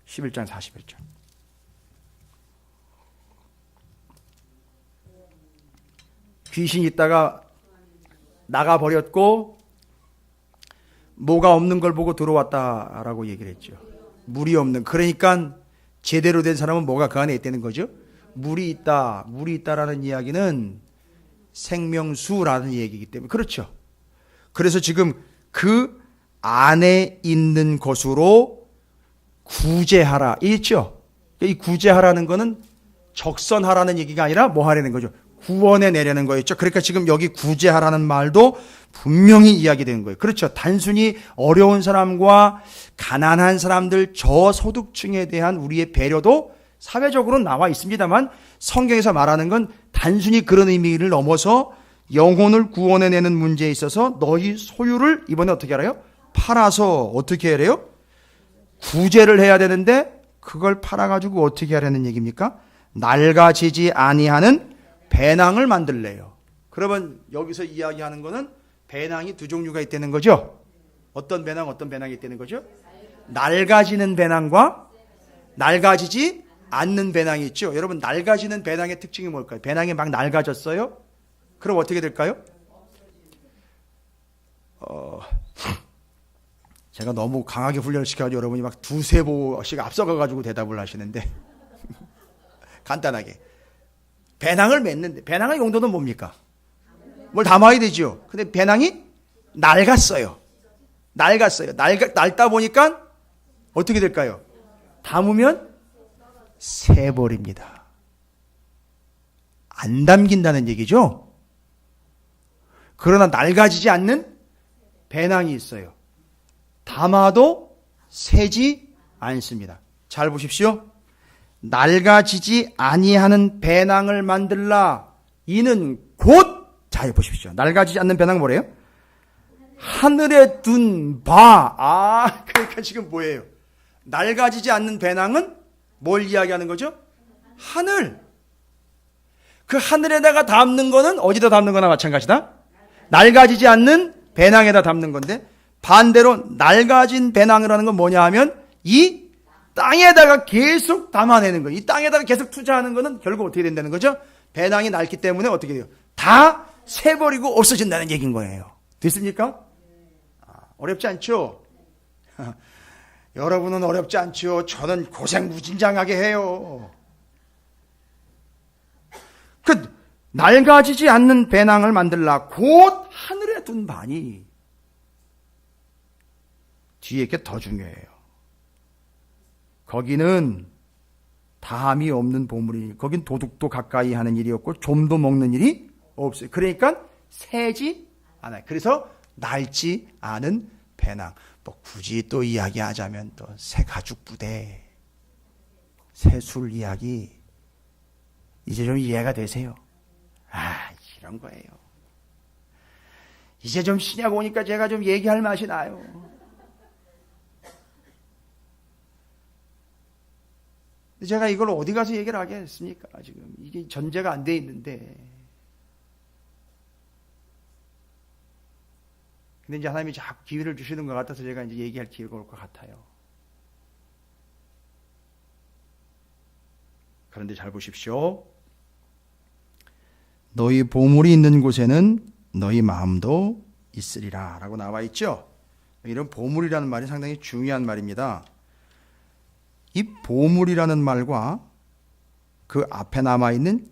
Speaker 1: 11장 41절. 귀신이 있다가 나가버렸고 뭐가 없는 걸 보고 들어왔다라고 얘기를 했죠. 물이 없는. 그러니까 제대로 된 사람은 뭐가 그 안에 있다는 거죠? 물이 있다라는 이야기는 생명수라는 얘기이기 때문에 그렇죠. 그래서 지금 그 안에 있는 것으로 구제하라 있죠. 이 구제하라는 거는 적선하라는 얘기가 아니라 뭐 하라는 거죠? 구원해 내려는 거였죠. 그러니까 지금 여기 구제하라는 말도 분명히 이야기되는 거예요. 그렇죠. 단순히 어려운 사람과 가난한 사람들, 저소득층에 대한 우리의 배려도 사회적으로 나와 있습니다만 성경에서 말하는 건 단순히 그런 의미를 넘어서 영혼을 구원해내는 문제에 있어서 너희 소유를 이번에 어떻게 알아요? 팔아서 어떻게 해래요? 구제를 해야 되는데 그걸 팔아가지고 어떻게 하려는 얘기입니까? 낡아지지 아니하는 배낭을 만들래요. 그러면 여기서 이야기하는 거는 배낭이 두 종류가 있다는 거죠. 어떤 배낭, 어떤 배낭이 있다는 거죠? 낡아지는 배낭과 낡아지지 않는 배낭이 있죠. 여러분, 낡아지는 배낭의 특징이 뭘까요? 배낭이 막 낡아졌어요? 그럼 어떻게 될까요? 제가 너무 강하게 훈련을 시켜가지고 여러분이 막 두세 보씩 앞서가가지고 대답을 하시는데 간단하게 배낭을 맸는데 배낭의 용도는 뭡니까? 뭘 담아야 되죠. 근데 배낭이 낡았어요. 낡다 보니까 어떻게 될까요? 담으면 새버립니다. 안 담긴다는 얘기죠. 그러나 낡아지지 않는 배낭이 있어요. 담아도 새지 않습니다. 잘 보십시오. 낡아지지 아니하는 배낭을 만들라. 이는 곧, 잘 보십시오. 낡아지지 않는 배낭은 뭐래요? 하늘에 둔 바. 그러니까 지금 뭐예요? 낡아지지 않는 배낭은 뭘 이야기하는 거죠? 하늘. 그 하늘에다가 담는 거는 어디다 담는 거나 마찬가지다. 낡아지지 않는 배낭에다 담는 건데, 반대로 낡아진 배낭이라는 건 뭐냐 하면 이 땅에다가 계속 담아내는 거예요. 이 땅에다가 계속 투자하는 거는 결국 어떻게 된다는 거죠? 배낭이 낡기 때문에 어떻게 돼요? 다 새버리고 없어진다는 얘기인 거예요. 됐습니까? 어렵지 않죠? 여러분은 어렵지 않죠? 저는 고생 무진장하게 해요. 그 낡아지지 않는 배낭을 만들라 곧 하늘에 둔 바니. 뒤에 게 더 중요해요. 거기는 다함이 없는 보물이니 거긴 도둑도 가까이 하는 일이 없고 좀도 먹는 일이 없어요. 그러니까 새지 않아요. 그래서 낡지 않은 배낭. 뭐 굳이 또 이야기하자면 또 새 가죽 부대, 새술 이야기 이제 좀 이해가 되세요? 이런 거예요. 이제 좀 신약 오니까 제가 좀 얘기할 맛이 나요. 제가 이걸 어디 가서 얘기를 하겠습니까? 지금 이게 전제가 안 돼 있는데. 근데 이제 하나님이 자꾸 기회를 주시는 것 같아서 제가 이제 얘기할 기회가 올 것 같아요. 그런데 잘 보십시오. 너희 보물이 있는 곳에는 너희 마음도 있으리라 라고 나와 있죠. 이런 보물이라는 말이 상당히 중요한 말입니다. 이 보물이라는 말과 그 앞에 남아있는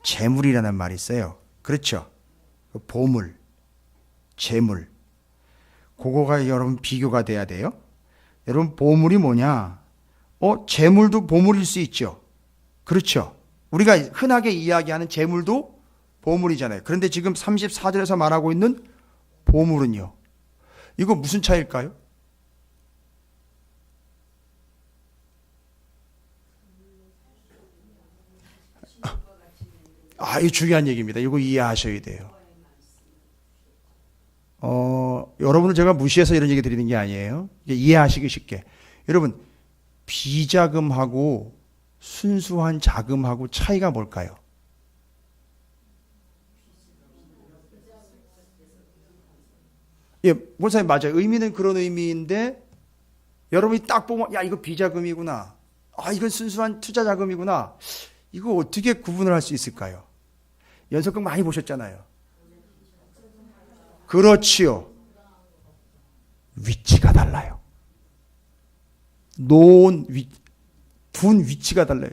Speaker 1: 재물이라는 말이 있어요. 그렇죠? 보물, 재물. 그거가 여러분 비교가 돼야 돼요. 여러분 보물이 뭐냐? 재물도 보물일 수 있죠. 그렇죠? 우리가 흔하게 이야기하는 재물도 보물이잖아요. 그런데 지금 34절에서 말하고 있는 보물은요. 이거 무슨 차이일까요? 이 중요한 얘기입니다. 이거 이해하셔야 돼요. 여러분을 제가 무시해서 이런 얘기 드리는 게 아니에요. 이해하시기 쉽게. 여러분, 비자금하고 순수한 자금하고 차이가 뭘까요? 예, 목사님 맞아요. 의미는 그런 의미인데 여러분이 딱 보면 이거 비자금이구나. 이건 순수한 투자 자금이구나. 이거 어떻게 구분을 할 수 있을까요? 연속극 많이 보셨잖아요. 그렇지요. 위치가 달라요. 둔 위치가 달라요.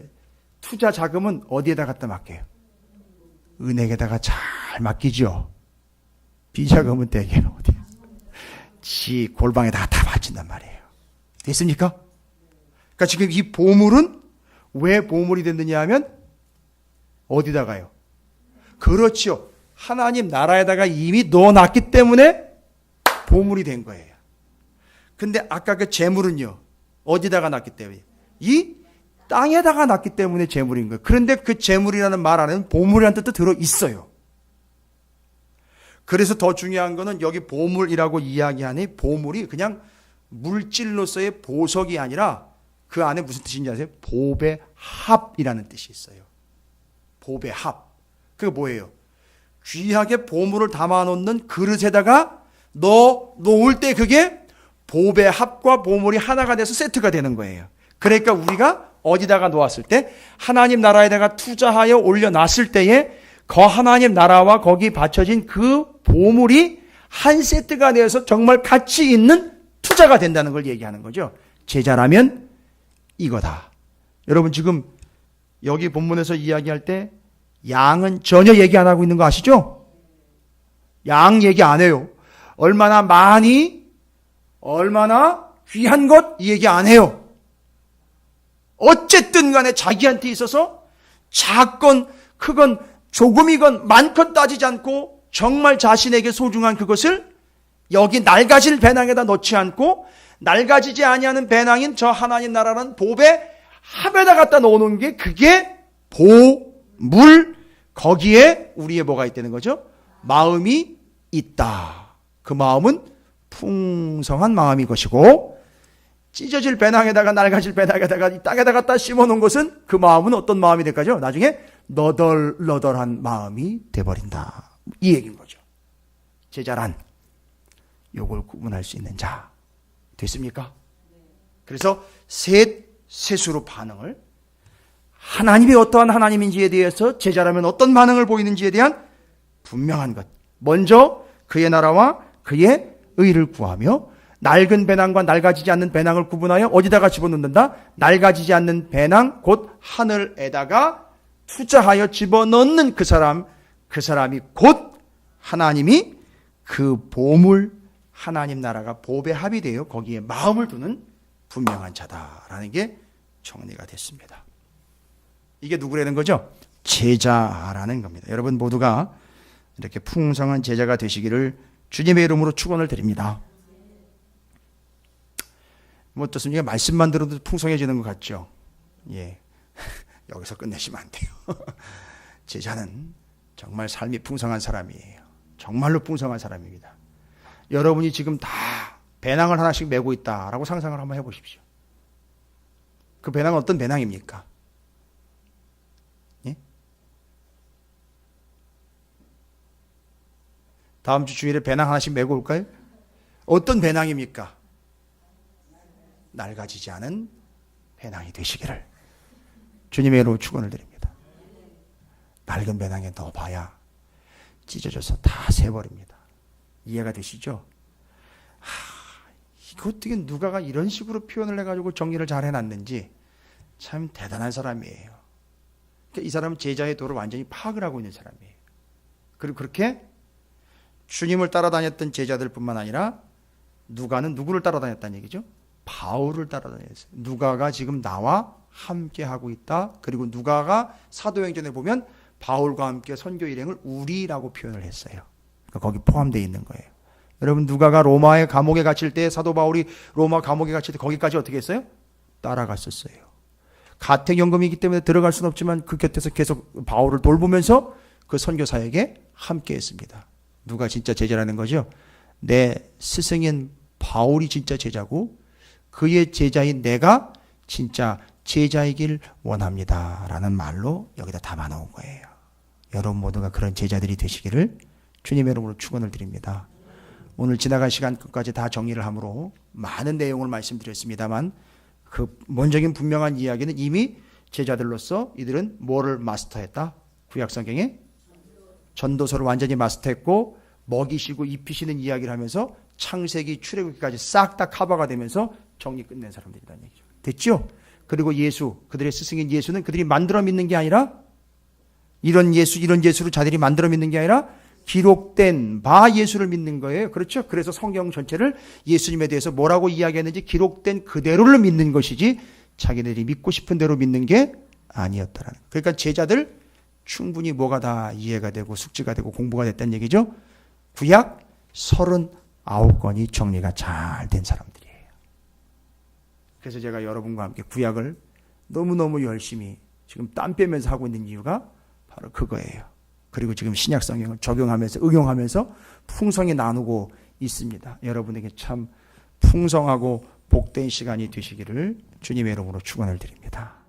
Speaker 1: 투자 자금은 어디에다 갖다 맡겨요? 은행에다가 잘 맡기죠. 비자금은 대개 어디에? 지 골방에다가 다 바친단 말이에요. 됐습니까? 그러니까 지금 이 보물은 왜 보물이 됐느냐 하면 어디다가요? 그렇죠. 하나님 나라에다가 이미 넣어놨기 때문에 보물이 된 거예요. 근데 아까 그 재물은요. 어디다가 놨기 때문에? 이 땅에다가 놨기 때문에 재물인 거예요. 그런데 그 재물이라는 말 안에는 보물이라는 뜻도 들어있어요. 그래서 더 중요한 거는 여기 보물이라고 이야기하니 보물이 그냥 물질로서의 보석이 아니라 그 안에 무슨 뜻인지 아세요? 보배 합이라는 뜻이 있어요. 보배 합. 그게 뭐예요? 귀하게 보물을 담아놓는 그릇에다가 놓을 때 그게 보배 합과 보물이 하나가 돼서 세트가 되는 거예요. 그러니까 우리가 어디다가 놓았을 때 하나님 나라에다가 투자하여 올려놨을 때에 그 하나님 나라와 거기 바쳐진 그 보물이 한 세트가 되어서 정말 가치 있는 투자가 된다는 걸 얘기하는 거죠. 제자라면 이거다. 여러분 지금 여기 본문에서 이야기할 때 양은 전혀 얘기 안 하고 있는 거 아시죠? 양 얘기 안 해요. 얼마나 많이, 얼마나 귀한 것 이 얘기 안 해요. 어쨌든 간에 자기한테 있어서 작건 크건 조금이건 많건 따지지 않고 정말 자신에게 소중한 그것을 여기 낡아질 배낭에다 넣지 않고 낡아지지 아니하는 배낭인 저 하나님 나라는 보배 합에다 갖다 놓는 게 그게 보물, 거기에 우리의 뭐가 있다는 거죠? 마음이 있다. 그 마음은 풍성한 마음이 것이고 찢어질 배낭에다가 낡아질 배낭에다가 이 땅에다 갖다 심어놓은 것은 그 마음은 어떤 마음이 될까죠? 나중에 너덜너덜한 마음이 돼버린다. 이 얘기인 거죠. 제자란 요걸 구분할 수 있는 자 됐습니까? 그래서 셋으로 반응을 하나님이 어떠한 하나님인지에 대해서 제자라면 어떤 반응을 보이는지에 대한 분명한 것. 먼저 그의 나라와 그의 의를 구하며 낡은 배낭과 낡아지지 않는 배낭을 구분하여 어디다가 집어넣는다? 낡아지지 않는 배낭 곧 하늘에다가 투자하여 집어넣는 그 사람이 곧 하나님이 그 보물 하나님 나라가 보배 합이 되어 거기에 마음을 두는 분명한 자다라는 게 정리가 됐습니다. 이게 누구라는 거죠? 제자라는 겁니다. 여러분 모두가 이렇게 풍성한 제자가 되시기를 주님의 이름으로 축원을 드립니다. 뭐 어떻습니까? 말씀만 들어도 풍성해지는 것 같죠? 예. 여기서 끝내시면 안 돼요. 제자는 정말 삶이 풍성한 사람이에요. 정말로 풍성한 사람입니다. 여러분이 지금 다 배낭을 하나씩 메고 있다라고 상상을 한번 해보십시오. 그 배낭은 어떤 배낭입니까? 예? 다음 주 주일에 배낭 하나씩 메고 올까요? 어떤 배낭입니까? 낡아지지 않은 배낭이 되시기를 주님의 이름으로 축원을 드립니다. 낡은 배낭에 넣어봐야 찢어져서 다 새버립니다. 이해가 되시죠? 이거 어떻게 누가가 이런 식으로 표현을 해가지고 정리를 잘 해놨는지 참 대단한 사람이에요. 그러니까 이 사람은 제자의 도를 완전히 파악을 하고 있는 사람이에요. 그리고 그렇게 주님을 따라다녔던 제자들뿐만 아니라 누가는 누구를 따라다녔다는 얘기죠? 바울을 따라다녔어요. 누가가 지금 나와 함께 하고 있다. 그리고 누가가 사도행전에 보면 바울과 함께 선교 일행을 우리라고 표현을 했어요. 그러니까 거기 포함되어 있는 거예요. 여러분 누가가 로마의 감옥에 갇힐 때 사도 바울이 로마 감옥에 갇힐 때 거기까지 어떻게 했어요? 따라갔었어요. 가택연금이기 때문에 들어갈 수는 없지만 그 곁에서 계속 바울을 돌보면서 그 선교 사역에 함께 했습니다. 누가 진짜 제자라는 거죠? 내 스승인 바울이 진짜 제자고 그의 제자인 내가 진짜 제자이길 원합니다 라는 말로 여기다 담아놓은 거예요. 여러분 모두가 그런 제자들이 되시기를 주님의 이름으로 축원을 드립니다. 오늘 지나간 시간 끝까지 다 정리를 함으로 많은 내용을 말씀드렸습니다만 그 원적인 분명한 이야기는 이미 제자들로서 이들은 뭐를 마스터했다? 구약성경에 전도서를 완전히 마스터했고 먹이시고 입히시는 이야기를 하면서 창세기 출애굽기까지 싹 다 커버가 되면서 정리 끝낸 사람들이라는 얘기죠. 됐죠? 그리고 예수, 그들의 스승인 예수는 그들이 만들어 믿는 게 아니라 이런 예수를 자들이 만들어 믿는 게 아니라 기록된 바 예수를 믿는 거예요. 그렇죠? 그래서 성경 전체를 예수님에 대해서 뭐라고 이야기했는지 기록된 그대로를 믿는 것이지 자기들이 믿고 싶은 대로 믿는 게 아니었다라는 거예요. 그러니까 제자들 충분히 뭐가 다 이해가 되고 숙지가 되고 공부가 됐다는 얘기죠. 구약 39권이 정리가 잘 된 사람들이에요. 그래서 제가 여러분과 함께 구약을 너무너무 열심히 지금 땀 빼면서 하고 있는 이유가 바로 그거예요. 그리고 지금 신약 성경을 적용하면서 응용하면서 풍성히 나누고 있습니다. 여러분에게 참 풍성하고 복된 시간이 되시기를 주님의 이름으로 축원을 드립니다.